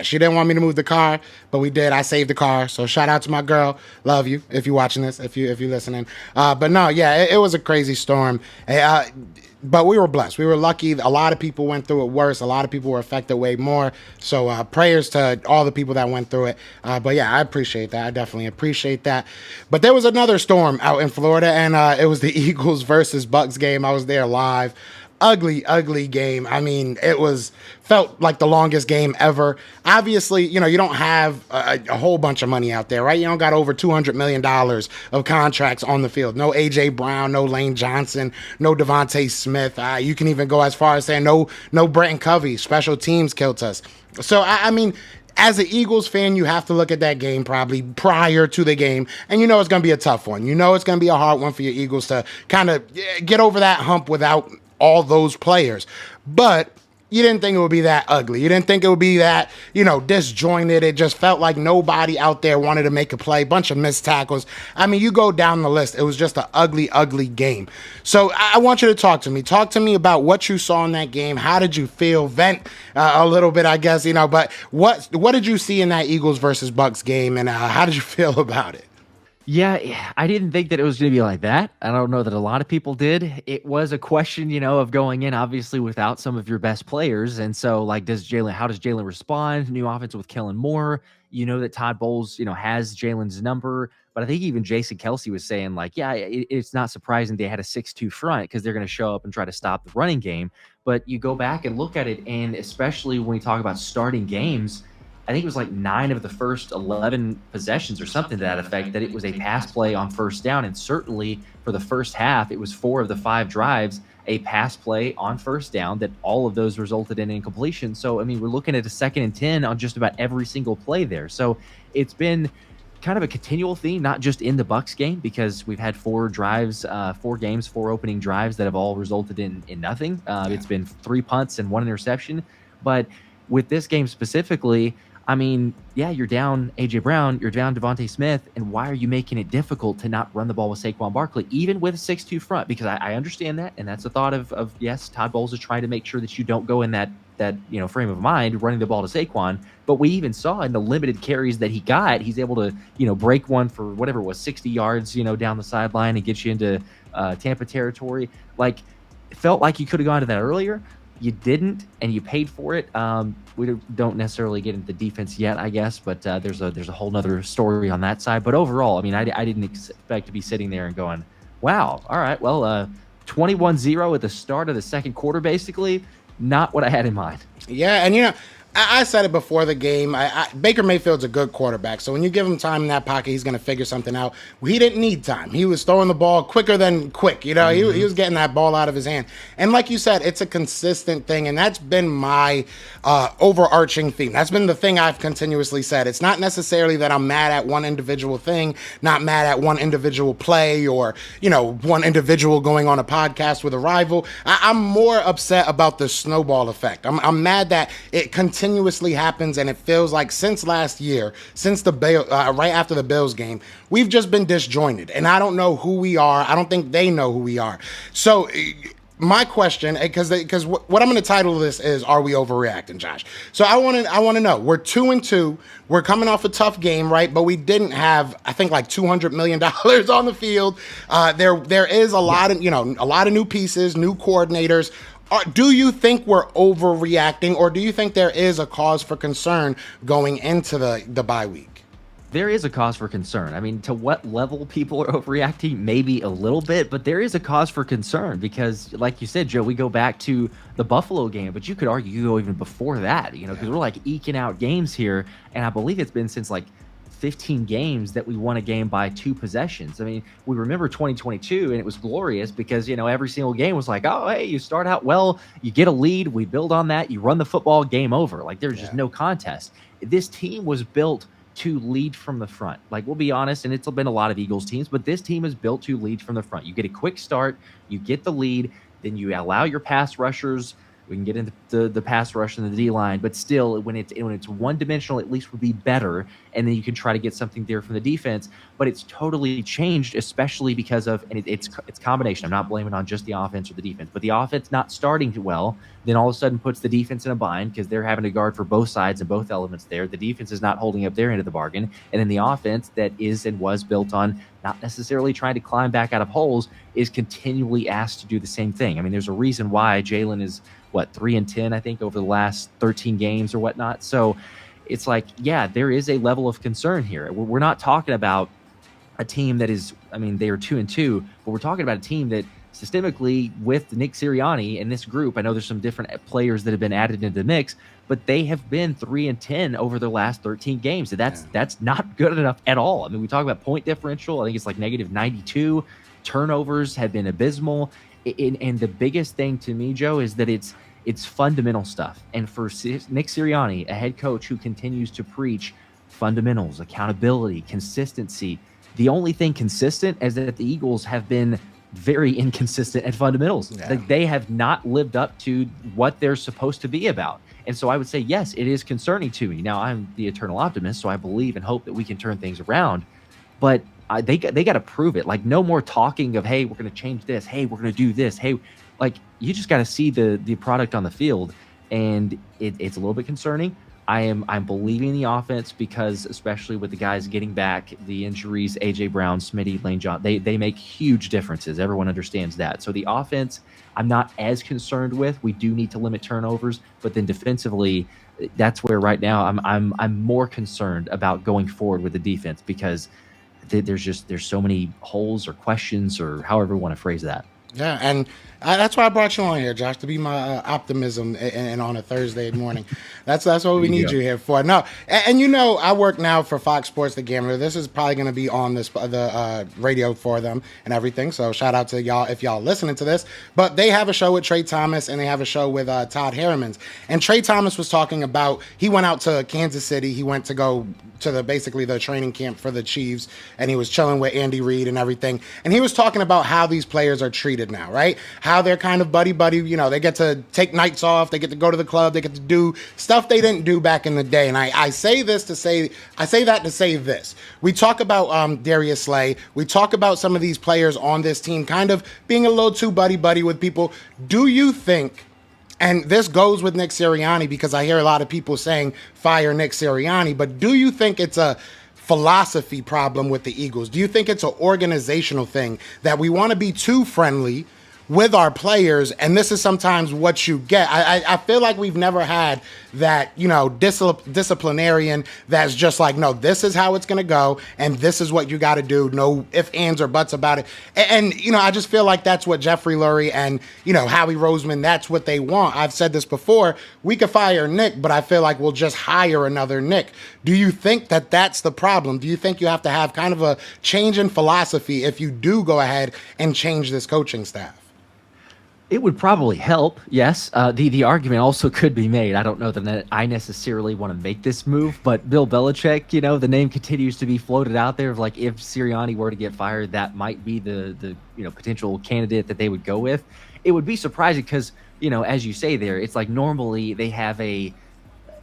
she didn't want me to move the car, but we did. I saved the car. So shout out to my girl. Love you if you're watching this, if you're listening. But no, yeah, it was a crazy storm. But we were blessed. We were lucky. A lot of people went through it worse. A lot of people were affected way more. So prayers to all the people that went through it. But yeah, I appreciate that. I definitely appreciate that. But there was another storm out in Florida, and it was the Eagles versus Bucks game. I was there live. Ugly game. I mean, felt like the longest game ever. Obviously, you don't have a whole bunch of money out there, right? You don't got over $200 million of contracts on the field. No A.J. Brown, no Lane Johnson, no Devontae Smith. You can even go as far as saying no Brenton Covey. Special teams killed us. So, I mean, as an Eagles fan, you have to look at that game probably prior to the game, and it's going to be a tough one. It's going to be a hard one for your Eagles to kind of get over that hump without all those players. But you didn't think it would be that ugly. You didn't think it would be that, disjointed. It just felt like nobody out there wanted to make a play. Bunch of missed tackles. I mean, you go down the list. It was just an ugly game. So I want you to talk to me. Talk to me about what you saw in that game. How did you feel? Vent a little bit, I guess, But what did you see in that Eagles versus Bucks game, and how did you feel about it? Yeah, I didn't think that it was going to be like that. I don't know that a lot of people did. It was a question, of going in obviously without some of your best players. And so how does Jalen respond? New offense with Kellen Moore. That Todd Bowles, has Jalen's number, But I think even Jason Kelsey was saying, like, yeah, it's not surprising they had a 6-2 front because they're going to show up and try to stop the running game. But you go back and look at it, and especially when we talk about starting games, I think it was like 9 of the first 11 possessions or something to that effect that it was a pass play on first down. And certainly for the first half, it was 4 of the 5 drives, a pass play on first down that all of those resulted in incompletion. So, I mean, we're looking at a 2nd and 10 on just about every single play there. So it's been kind of a continual theme, not just in the Bucs game, because we've had 4 drives, 4 games, 4 opening drives that have all resulted in nothing. It's been 3 punts and 1 interception. But with this game specifically, I mean, yeah, you're down A.J. Brown, you're down Devontae Smith, and why are you making it difficult to not run the ball with Saquon Barkley, even with a 6-2 front? Because I understand that, and that's a thought of yes, Todd Bowles is trying to make sure that you don't go in that frame of mind running the ball to Saquon. But we even saw in the limited carries that he got, he's able to break one for whatever it was, 60 yards down the sideline and get you into Tampa territory. Like, it felt like you could have gone to that earlier. You didn't, and you paid for it. We don't necessarily get into the defense yet, I guess, but there's a whole nother story on that side. But overall, I mean, I didn't expect to be sitting there and going, wow, all right, well, 21-0 at the start of the second quarter, basically, not what I had in mind. Yeah, and I said it before the game. Baker Mayfield's a good quarterback, so when you give him time in that pocket, he's going to figure something out. He didn't need time. He was throwing the ball quicker than quick. He was getting that ball out of his hand. And like you said, it's a consistent thing, and that's been my overarching theme. That's been the thing I've continuously said. It's not necessarily that I'm mad at one individual thing, not mad at one individual play or, one individual going on a podcast with a rival. I'm more upset about the snowball effect. I'm mad that it continuously happens, and it feels like since last year, since the right after the Bills game, we've just been disjointed, and I don't know who we are. I don't think they know who we are. So my question, because what I'm going to title this is, are we overreacting, Josh? So I want to know. We're 2-2. We're coming off a tough game, right? But we didn't have, I think, like $200 million on the field. There is a lot of a lot of new pieces, new coordinators. Do you think we're overreacting, or do you think there is a cause for concern going into the bye week? There is a cause for concern. I mean, to what level people are overreacting, maybe a little bit, but there is a cause for concern because, like you said, Joe, we go back to the Buffalo game, but you could argue you go even before that, because we're like eking out games here, and I believe it's been since like 15 games that we won a game by 2 possessions. I mean, we remember 2022 and it was glorious because, every single game was like, oh, hey, you start out well, you get a lead, we build on that, you run the football, game over. Like, there's just no contest. This team was built to lead from the front. Like, we'll be honest, and it's been a lot of Eagles teams, but this team is built to lead from the front. You get a quick start, you get the lead, then you allow your pass rushers. We can get into the pass rush and the D-line, but still, when it's one-dimensional, at least would be better, and then you can try to get something there from the defense. But it's totally changed, especially because of, and it's combination. I'm not blaming on just the offense or the defense, but the offense not starting well, then all of a sudden puts the defense in a bind because they're having to guard for both sides and both elements there. The defense is not holding up their end of the bargain, and then the offense that is and was built on not necessarily trying to climb back out of holes is continually asked to do the same thing. I mean, there's a reason why Jalen is 3-10, I think, over the last 13 games or whatnot. So it's like, yeah, there is a level of concern here. We're not talking about a team that is, I mean, they are 2-2, but we're talking about a team that systemically with Nick Sirianni and this group, I know there's some different players that have been added into the mix, but they have been 3-10 over the last 13 games. So that's not good enough at all. I mean, we talk about point differential. I think it's like -92. Turnovers have been abysmal. And the biggest thing to me, Joe, is that it's fundamental stuff. And for Nick Sirianni, a head coach who continues to preach fundamentals, accountability, consistency, the only thing consistent is that the Eagles have been very inconsistent at fundamentals. Yeah. Like, they have not lived up to what they're supposed to be about. And so I would say, yes, it is concerning to me. Now, I'm the eternal optimist, so I believe and hope that we can turn things around. But they got to prove it. Like, no more talking of, hey, we're going to change this. Hey, we're going to do this. Hey, like, you just got to see the product on the field, and it's a little bit concerning. I'm believing the offense because, especially with the guys getting back, the injuries, A.J. Brown, Smitty, Lane John, they make huge differences. Everyone understands that. So the offense, I'm not as concerned with. We do need to limit turnovers, but then defensively, that's where right now I'm more concerned about going forward with the defense because there's so many holes or questions or however you want to phrase that. Yeah, and that's why I brought you on here, Josh, to be my optimism and on a Thursday morning. That's what we need you here for. No, and you know, I work now for Fox Sports The Gambler. This is probably going to be on the radio for them and everything. So shout out to y'all if y'all listening to this. But they have a show with Trey Thomas and they have a show with Todd Harrimans. And Trey Thomas was talking about he went out to Kansas City. He went to go to basically the training camp for the Chiefs, and he was chilling with Andy Reid and everything. And he was talking about how these players are treated now, right? How they're kind of buddy. You know, they get to take nights off, they get to go to the club, they get to do stuff they didn't do back in the day. And I say that to say this. We talk about Darius Slay. We talk about some of these players on this team kind of being a little too buddy with people. Do you think, and this goes with Nick Sirianni because I hear a lot of people saying fire Nick Sirianni, but do you think it's a philosophy problem with the Eagles? Do you think it's an organizational thing that we want to be too friendly with our players, and this is sometimes what you get? I feel like we've never had that, you know, disciplinarian that's just like, no, this is how it's going to go, and this is what you got to do. No ifs, ands, or buts about it. And, you know, I just feel like that's what Jeffrey Lurie and, you know, Howie Roseman, that's what they want. I've said this before. We could fire Nick, but I feel like we'll just hire another Nick. Do you think that that's the problem? Do you think you have to have kind of a change in philosophy if you do go ahead and change this coaching staff? It would probably help, yes. The argument also could be made. I don't know that I necessarily want to make this move, but Bill Belichick, you know, the name continues to be floated out there of like if Sirianni were to get fired, that might be the you know potential candidate that they would go with. It would be surprising because, you know, as you say there, it's like normally they have a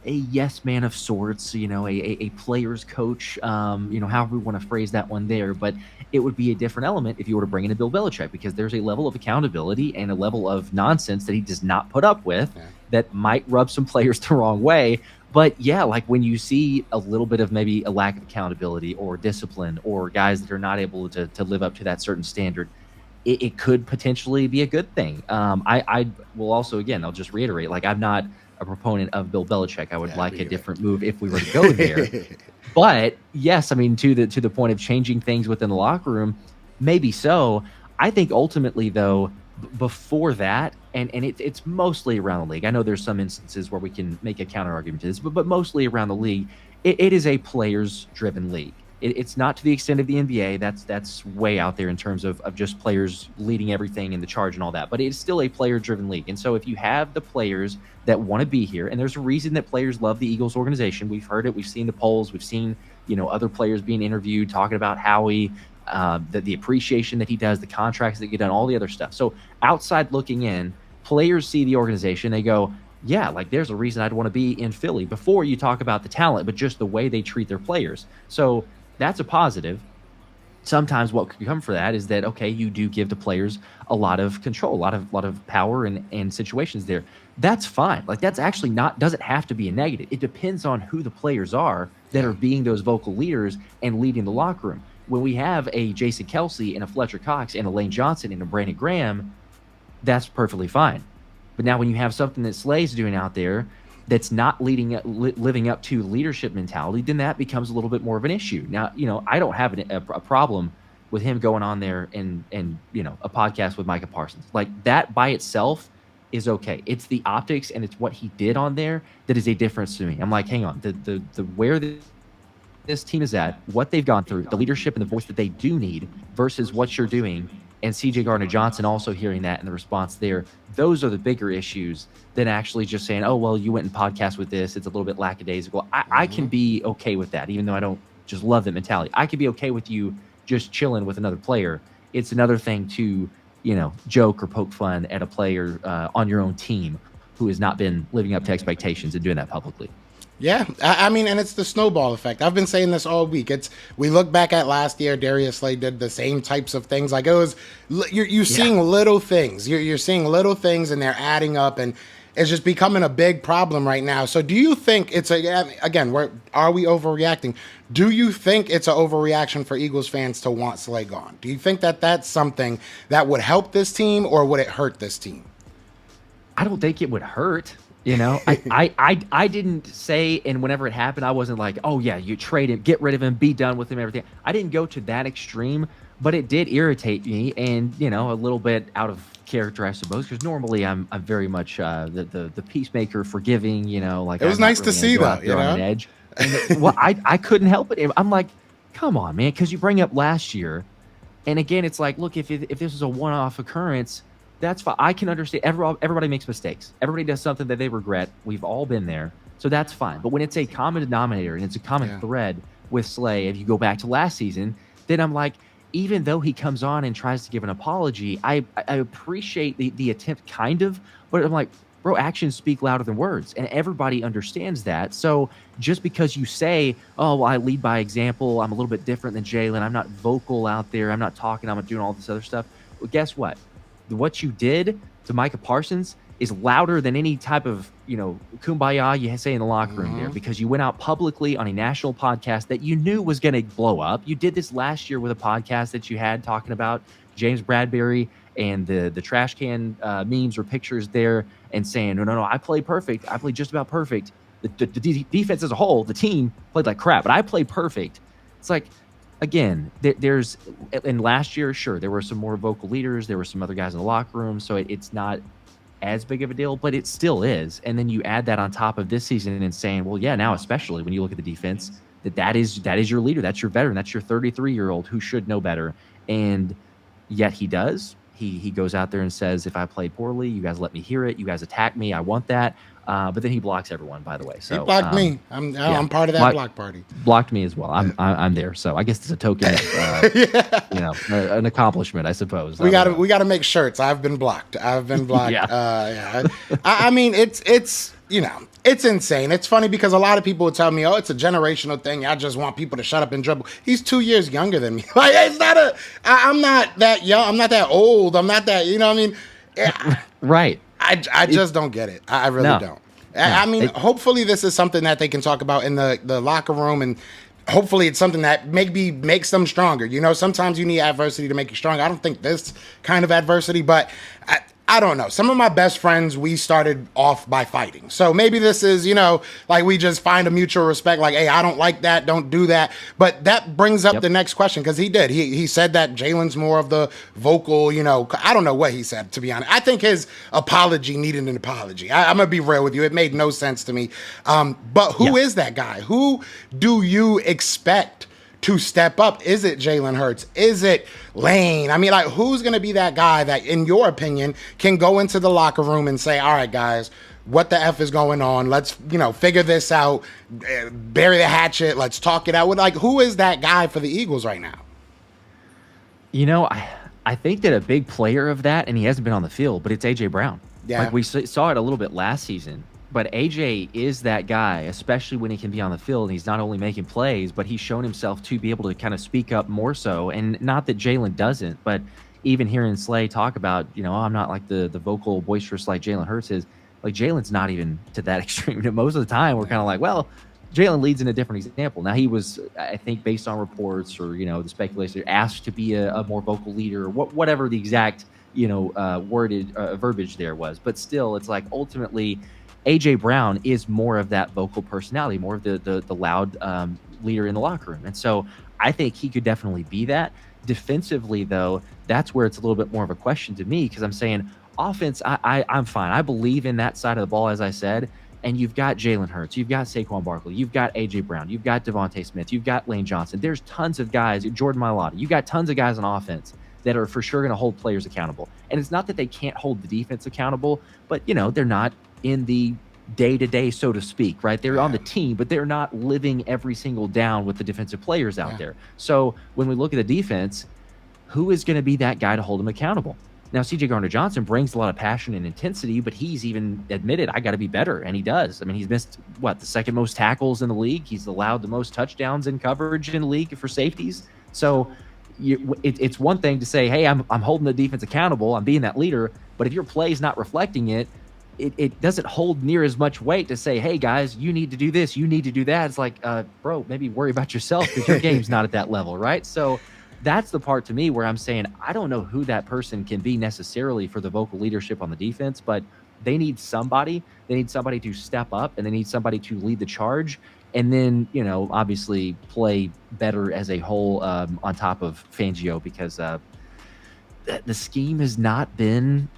yes man of sorts, you know, a player's coach, you know, however we want to phrase that one there. But it would be a different element if you were to bring in a Bill Belichick, because there's a level of accountability and a level of nonsense that he does not put up with that might rub some players the wrong way. But yeah, like when you see a little bit of maybe a lack of accountability or discipline or guys that are not able to live up to that certain standard, it could potentially be a good thing. I will also, again, I'll just reiterate, like I'm not a proponent of Bill Belichick. I would like a different move if we were to go there. But yes, I mean, to the point of changing things within the locker room, maybe so. I think ultimately, though, before that, and it's mostly around the league. I know there's some instances where we can make a counter argument to this, but mostly around the league, it is a players-driven league. It's not to the extent of the NBA. That's way out there in terms of just players leading everything in the charge and all that. But it's still a player-driven league. And so if you have the players that want to be here, and there's a reason that players love the Eagles organization. We've heard it. We've seen the polls. We've seen, you know, other players being interviewed talking about Howie, the appreciation that he does, the contracts that get done, all the other stuff. So outside looking in, players see the organization. They go, yeah, like there's a reason I'd want to be in Philly before you talk about the talent, but just the way they treat their players. So that's a positive. Sometimes what could come for that is that, okay, you do give the players a lot of control, a lot of power and situations there. That's fine. Like that's actually doesn't have to be a negative. It depends on who the players are that are being those vocal leaders and leading the locker room. When we have a Jason Kelsey and a Fletcher Cox and a Lane Johnson and a Brandon Graham, that's perfectly fine. But now when you have something that Slay's doing out there that's not living up to leadership mentality, then that becomes a little bit more of an issue. Now, you know, I don't have a problem with him going on there and you know, a podcast with Micah Parsons. Like that by itself is okay. It's the optics and it's what he did on there that is a difference to me. I'm like, hang on, the where this team is at, what they've gone through, the leadership and the voice that they do need versus what you're doing. And CJ Gardner-Johnson also hearing that and the response there, those are the bigger issues than actually just saying, oh, well, you went and podcast with this. It's a little bit lackadaisical. I can be okay with that, even though I don't just love that mentality. I can be okay with you just chilling with another player. It's another thing to, you know, joke or poke fun at a player on your own team who has not been living up to expectations and doing that publicly. Yeah, I mean, and it's the snowball effect. I've been saying this all week. We look back at last year, Darius Slay did the same types of things. Like it was, you're seeing little things. You're seeing little things, and they're adding up, and it's just becoming a big problem right now. So, do you think it's again? Are we overreacting? Do you think it's an overreaction for Eagles fans to want Slay gone? Do you think that that's something that would help this team, or would it hurt this team? I don't think it would hurt. You know, I didn't say, and whenever it happened, I wasn't like, oh yeah, you trade him, get rid of him, be done with him, everything. I didn't go to that extreme, but it did irritate me, and you know, a little bit out of character, I suppose, because normally I'm very much the peacemaker, forgiving. You know, like It was I'm not nice to really gonna see go though, out you there on an know. edge. And well, I couldn't help it. I'm like, come on, man, because you bring up last year, and again, it's like, look, if this is a one-off occurrence, that's fine. I can understand. Everybody makes mistakes. Everybody does something that they regret. We've all been there. So that's fine. But when it's a common denominator and it's a common thread with Slay, if you go back to last season, then I'm like, even though he comes on and tries to give an apology, I appreciate the attempt kind of, but I'm like, bro, actions speak louder than words. And everybody understands that. So just because you say, oh, well, I lead by example, I'm a little bit different than Jalen, I'm not vocal out there, I'm not talking, I'm not doing all this other stuff. Well, guess what? What you did to Micah Parsons is louder than any type of, you know, kumbaya you say in the locker room there, because you went out publicly on a national podcast that you knew was going to blow up. You did this last year with a podcast that you had talking about James Bradbury and the trash can memes or pictures there, and saying, no, I played perfect. I played just about perfect. The defense as a whole, the team played like crap, but I played perfect. It's like, again, there's, and last year, sure, there were some more vocal leaders. There were some other guys in the locker room. So it's not as big of a deal, but it still is. And then you add that on top of this season and saying, well, yeah, now, especially when you look at the defense, that is your leader. That's your veteran. That's your 33-year-old who should know better. And yet he does. He goes out there and says, if I play poorly, you guys let me hear it. You guys attack me. I want that. But then he blocks everyone, by the way. So he blocked me. I'm part of that block party. Blocked me as well. I'm there. So I guess it's a token of, you know, an accomplishment, I suppose. We gotta make shirts. I've been blocked. Yeah. I mean, it's you know, it's insane. It's funny because a lot of people would tell me, oh, it's a generational thing. I just want people to shut up and dribble. He's 2 years younger than me. Like, it's not I'm not that young. I'm not that old. I'm not that, you know what I mean? Yeah. Right. I just don't get it. I really don't. I mean, hopefully this is something that they can talk about in the locker room, and hopefully it's something that maybe makes them stronger. You know, sometimes you need adversity to make you stronger. I don't think this kind of adversity, but I don't know. Some of my best friends, we started off by fighting. So maybe this is, you know, like we just find a mutual respect. Like, hey, I don't like that. Don't do that. But that brings up the next question, because he did. He said that Jalen's more of the vocal, you know, I don't know what he said, to be honest. I think his apology needed an apology. I'm going to be real with you. It made no sense to me. But who is that guy? Who do you expect to step up? Is it Jalen Hurts? Is it Lane? I mean, like, who's going to be that guy that, in your opinion, can go into the locker room and say, all right, guys, what the F is going on? Let's, you know, figure this out, bury the hatchet, let's talk it out. Like, who is that guy for the Eagles right now? You know, I think that a big player of that, and he hasn't been on the field, but it's A.J. Brown. Yeah. Like, we saw it a little bit last season. But AJ is that guy, especially when he can be on the field. He's not only making plays, but he's shown himself to be able to kind of speak up more so. And not that Jalen doesn't, but even hearing Slay talk about, you know, I'm not like the vocal, boisterous like Jalen Hurts is. Like, Jalen's not even to that extreme. Most of the time, we're kind of like, well, Jalen leads in a different example. Now, he was, I think, based on reports or, you know, the speculation, asked to be a more vocal leader, or whatever the exact, you know, worded verbiage there was. But still, it's like, ultimately, A.J. Brown is more of that vocal personality, more of the loud leader in the locker room. And so I think he could definitely be that. Defensively, though, that's where it's a little bit more of a question to me, because I'm saying offense, I'm fine. I believe in that side of the ball, as I said. And you've got Jalen Hurts, you've got Saquon Barkley, you've got A.J. Brown, you've got Devontae Smith, you've got Lane Johnson. There's tons of guys, Jordan Mailata. You've got tons of guys on offense that are for sure going to hold players accountable. And it's not that they can't hold the defense accountable, but, you know, they're not in the day-to-day, so to speak, right? They're on the team, but they're not living every single down with the defensive players out there. So when we look at the defense, who is going to be that guy to hold them accountable? Now, C.J. Gardner-Johnson brings a lot of passion and intensity, but he's even admitted, I got to be better, and he does. I mean, he's missed, the second most tackles in the league. He's allowed the most touchdowns in coverage in the league for safeties. So it's one thing to say, hey, I'm holding the defense accountable, I'm being that leader, but if your play's not reflecting it, it doesn't hold near as much weight to say, hey, guys, you need to do this, you need to do that. It's like, bro, maybe worry about yourself because your game's not at that level, right? So that's the part to me where I'm saying I don't know who that person can be necessarily for the vocal leadership on the defense, but They need somebody. They need somebody to step up, and they need somebody to lead the charge. And then, obviously play better as a whole on top of Fangio, because the scheme has not been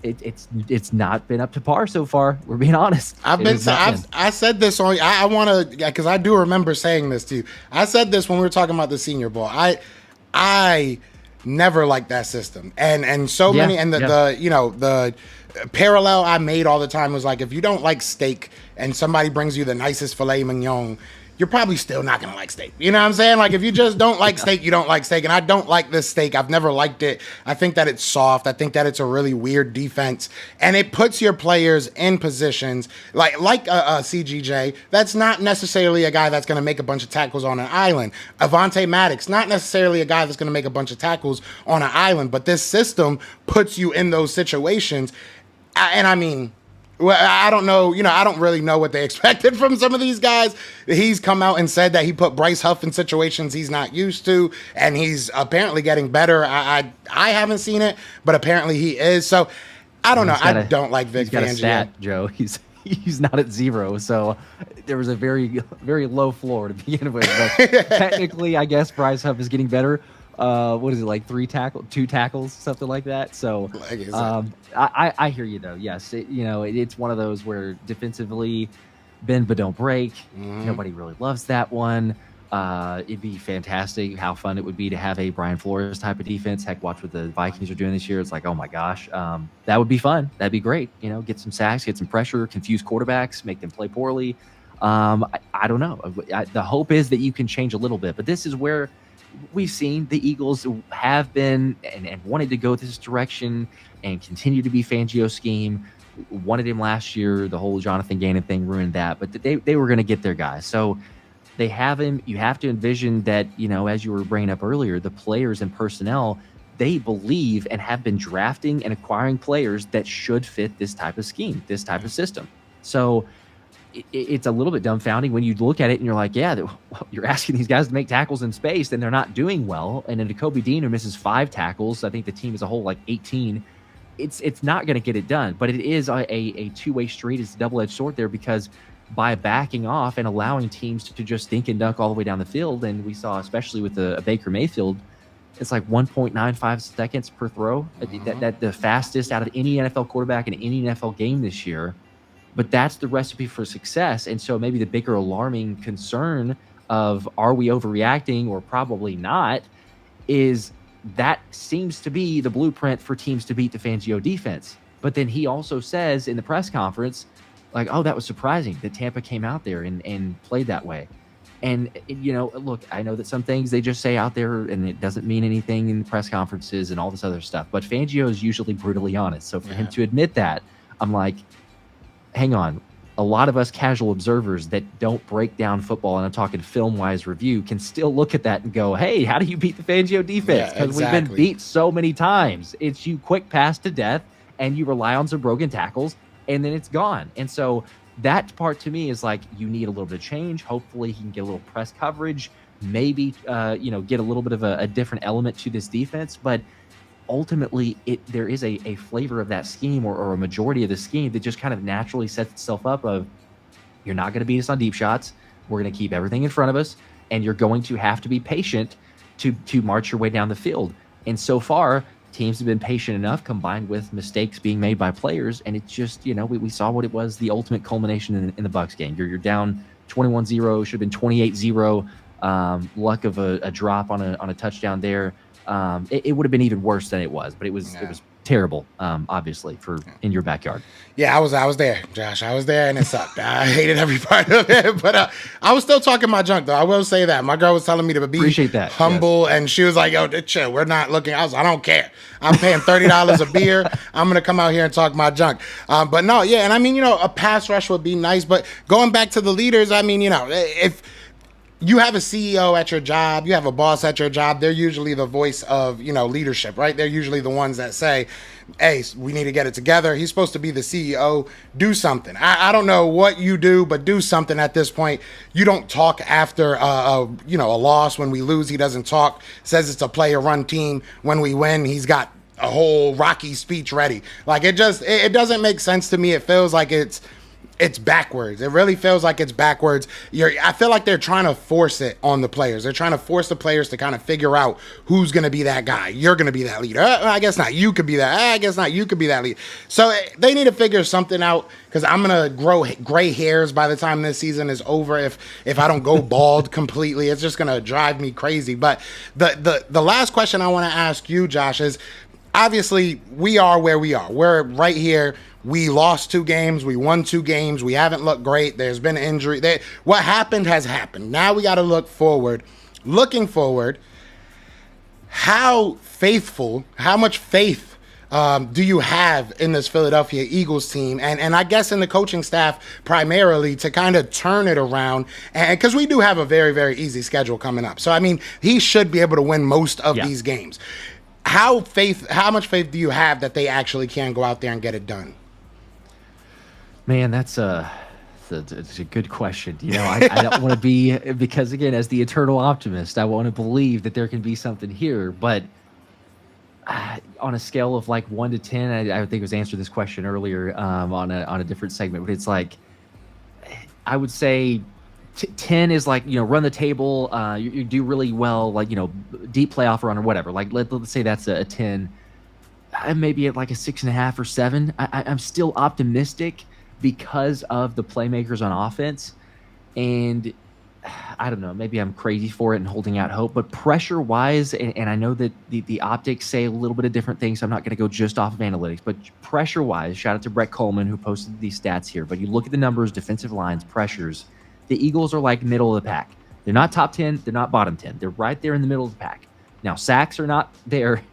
it's not been up to par so far. We're being honest. I said this on. I want to, because I do remember saying this to you. I said this when we were talking about the Senior Bowl. I never liked that system, and so many, and the parallel I made all the time was like, if you don't like steak and somebody brings you the nicest filet mignon, you're probably still not going to like steak. You know what I'm saying? Like, if you just don't like steak, you don't like steak. And I don't like this steak. I've never liked it. I think that it's soft. I think that it's a really weird defense. And it puts your players in positions like CGJ. That's not necessarily a guy that's going to make a bunch of tackles on an island. Avonte Maddox, not necessarily a guy that's going to make a bunch of tackles on an island. But this system puts you in those situations. And I mean, well, I don't know. I don't really know what they expected from some of these guys. He's come out and said that he put Bryce Huff in situations he's not used to, and he's apparently getting better. I haven't seen it, but apparently he is. So I don't know. I don't like Vic Fangio. He's got a stat, Joe. He's not at 0, so there was a very, very low floor to begin with. But technically, I guess Bryce Huff is getting better. What is it, like 2 tackles, something like that? So I hear you though. Yes, it's one of those where defensively, bend but don't break. Nobody really loves that one. It'd be fantastic. How fun it would be to have a Brian Flores type of defense. Heck, watch what the Vikings are doing this year. It's like, oh my gosh, that would be fun. That'd be great. Get some sacks, get some pressure, confuse quarterbacks, make them play poorly. I don't know. The hope is that you can change a little bit, but this is where we've seen the Eagles have been and wanted to go this direction and continue to be Fangio's scheme. Wanted him last year. The whole Jonathan Gannon thing ruined that, but they were going to get their guy. So they have him. You have to envision that, as you were bringing up earlier, the players and personnel, they believe and have been drafting and acquiring players that should fit this type of scheme, this type of system. So it's a little bit dumbfounding when you look at it and you're like, yeah, you're asking these guys to make tackles in space and they're not doing well. And then Jacoby Dean, who misses 5 tackles, I think the team as a whole, like 18, it's not going to get it done. But it is a two-way street. It's a double-edged sword there, because by backing off and allowing teams to just dink and dunk all the way down the field, and we saw especially with a Baker Mayfield, it's like 1.95 seconds per throw. That the fastest out of any NFL quarterback in any NFL game this year. But that's the recipe for success. And so maybe the bigger alarming concern of, are we overreacting or probably not, is that seems to be the blueprint for teams to beat the Fangio defense. But then he also says in the press conference, like, oh, that was surprising that Tampa came out there and played that way. And, look, I know that some things they just say out there and it doesn't mean anything in press conferences and all this other stuff. But Fangio is usually brutally honest. So for him to admit that, I'm like, hang on. A lot of us casual observers that don't break down football, and I'm talking film-wise review, can still look at that and go, hey, how do you beat the Fangio defense? Because we've been beat so many times. It's you quick pass to death, and you rely on some broken tackles, and then it's gone. And so that part to me is like, you need a little bit of change. Hopefully he can get a little press coverage, maybe get a little bit of a different element to this defense. But ultimately, there is a flavor of that scheme or a majority of the scheme that just kind of naturally sets itself up of, you're not going to beat us on deep shots. We're going to keep everything in front of us, and you're going to have to be patient to march your way down the field. And so far, teams have been patient enough, combined with mistakes being made by players, and it's just, we saw what it was, the ultimate culmination in the Bucs game. You're down 21-0, should have been 28-0. Luck of a drop on a touchdown there. It would have been even worse than it was, but it was terrible, obviously, for in your backyard. Yeah, I was there, Josh. I was there, and it sucked. I hated every part of it, but I was still talking my junk, though. I will say that. My girl was telling me to be humble, and she was like, yo, chill, we're not looking. I was like, I don't care. I'm paying $30 a beer. I'm going to come out here and talk my junk. But no, yeah, and I mean, a pass rush would be nice, but going back to the leaders, I mean, if you have a CEO at your job, you have a boss at your job, they're usually the voice of, leadership, right? They're usually the ones that say, hey, we need to get it together. He's supposed to be the CEO. Do something. I don't know what you do, but do something at this point. You don't talk after, a loss. When we lose, he doesn't talk. Says it's a player-run team. When we win, he's got a whole Rocky speech ready. Like it doesn't make sense to me. It feels like it's backwards. It really feels like it's backwards. I feel like they're trying to force it on the players. They're trying to force the players to kind of figure out who's going to be that guy. You're going to be that leader. I guess not. You could be that. I guess not. You could be that leader. So they need to figure something out, because I'm going to grow gray hairs by the time this season is over if I don't go bald completely. It's just going to drive me crazy. But the last question I want to ask you, Josh, is obviously we are where we are. We're right here. We lost 2 games. We won 2 games. We haven't looked great. There's been injury. What happened has happened. Now we got to look forward. Looking forward, how much faith do you have in this Philadelphia Eagles team? And I guess in the coaching staff primarily, to kind of turn it around. And because we do have a very, very easy schedule coming up. So, I mean, he should be able to win most of these games. How much faith do you have that they actually can go out there and get it done? Man, that's a good question. You know, I don't want to be, because again, as the eternal optimist, I want to believe that there can be something here. But on a scale of like 1 to 10, I think it was answered this question earlier on a different segment. But it's like, I would say 10 is like, you know, run the table. You do really well, like, you know, deep playoff run or whatever. Like let's say that's a 10. Maybe at like a 6.5 or 7. I'm still optimistic, because of the playmakers on offense. And I don't know, maybe I'm crazy for it and holding out hope, but pressure wise, and I know that the optics say a little bit of different things, so I'm not going to go just off of analytics, but pressure wise, shout out to Brett Coleman who posted these stats here, but you look at the numbers, defensive lines, pressures, the Eagles are like middle of the pack. They're not top 10, they're not bottom 10. They're right there in the middle of the pack. Now, sacks are not there.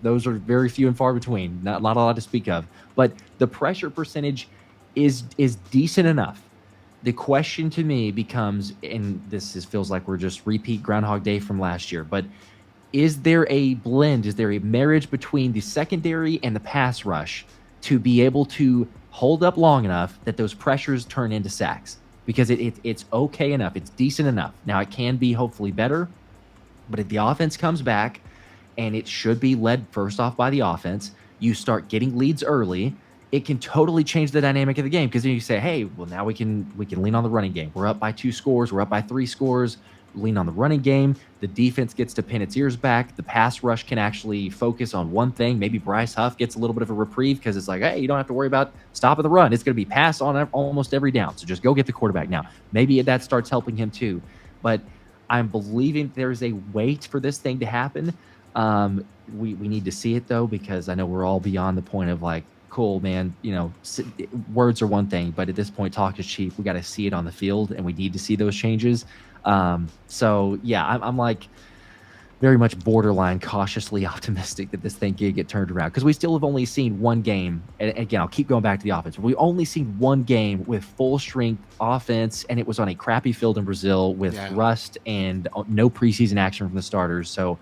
Those are very few and far between, not a lot to speak of, but the pressure percentage is decent enough. The question to me becomes, and feels like we're just repeat Groundhog Day from last year, but is there a blend, is there a marriage between the secondary and the pass rush to be able to hold up long enough that those pressures turn into sacks? Because it's okay enough, it's decent enough. Now, it can be hopefully better, but if the offense comes back, and it should be led first off by the offense, you start getting leads early, it can totally change the dynamic of the game, because then you say, hey, well, now we can lean on the running game. We're up by 2 scores. We're up by 3 scores. Lean on the running game. The defense gets to pin its ears back. The pass rush can actually focus on one thing. Maybe Bryce Huff gets a little bit of a reprieve, because it's like, hey, you don't have to worry about stopping the run. It's going to be pass on almost every down. So just go get the quarterback now. Maybe that starts helping him too. But I'm believing there's a wait for this thing to happen. We need to see it, though, because I know we're all beyond the point of like, cool, man, you know, words are one thing, but at this point, talk is cheap. We got to see it on the field, and we need to see those changes. So yeah, I'm like very much borderline cautiously optimistic that this thing can get turned around, because we still have only seen one game. And again, I'll keep going back to the offense. We've only seen one game with full strength offense, and it was on a crappy field in Brazil with rust and no preseason action from the starters. So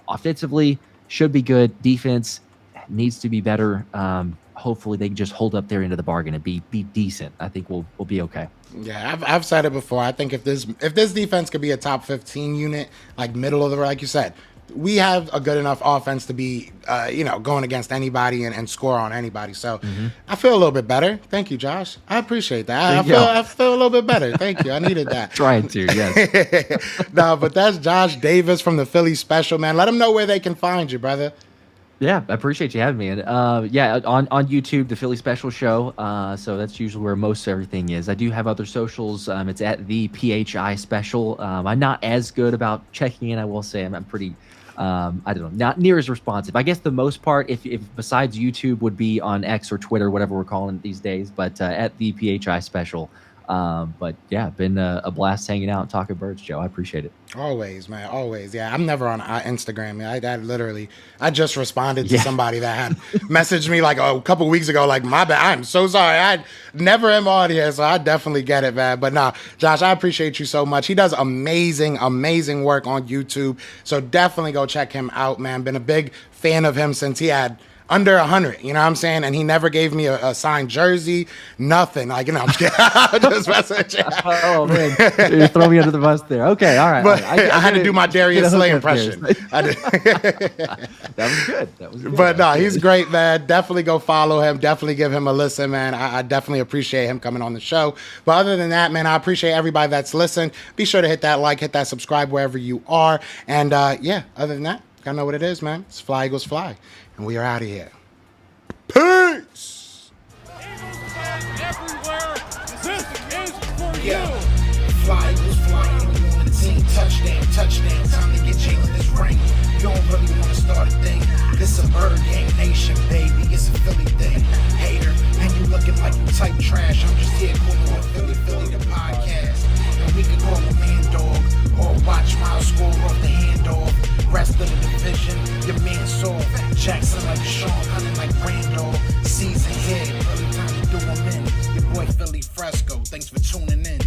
offensively should be good. Defense needs to be better. Hopefully they can just hold up their end of the bargain and be decent. I think we'll be okay. Yeah, I've said it before. I think if this defense could be a top 15 unit, like middle of the, like you said, we have a good enough offense to be, going against anybody and score on anybody. So I feel a little bit better. Thank you, Josh. I appreciate that. I feel a little bit better. Thank you. I needed that. Trying to, yes. No, but that's Josh Davis from the Philly Special, man. Let them know where they can find you, brother. Yeah, I appreciate you having me. And on YouTube, the Philly Special Show. So that's usually where most everything is. I do have other socials. It's at the PHI Special. I'm not as good about checking in, I will say. I'm pretty, I don't know, not near as responsive. I guess the most part, if besides YouTube, would be on X or Twitter, whatever we're calling it these days. But at the PHI Special. But yeah, been a blast hanging out and talking birds, Joe. I appreciate it. Always, man. Always. Yeah, I'm never on Instagram. I just responded to somebody that had messaged me like a couple weeks ago, like, my bad. I'm so sorry. I never am on here, so I definitely get it, man. But nah, Josh, I appreciate you so much. He does amazing, amazing work on YouTube. So definitely go check him out, man. Been a big fan of him since he had under 100, you know what I'm saying? And he never gave me a signed jersey, nothing. Like, you know, I'm just kidding. I'm just messing with you. Oh man, you throw me under the bus there. Okay, all right. But all right. I had to get do my get Darius a Slay hookup there. impression. I did. That was good. That was good. But no, he's great, man. Definitely go follow him. Definitely give him a listen, man. I definitely appreciate him coming on the show. But other than that, man, I appreciate everybody that's listened. Be sure to hit that like, hit that subscribe wherever you are. And yeah, other than that, gotta know what it is, man. It's Fly Eagles Fly. And we are out of here. Peace! Everywhere. This is for you. Yeah. Fly Eagles flying on the team. Touchdown, touchdown. Time to get Jalen this ring. You don't really want to start a thing. This a bird gang nation, baby. It's a Philly thing. Hater, and you looking like you type trash. I'm just here calling on Philly the podcast. And we can call a man dog or watch Miles score off the handoff. Rest of the division, your man soft. Jackson like Sean, hunting like Randolph. Season head, early time to do 'em in. Your boy Philly Fresco. Thanks for tuning in.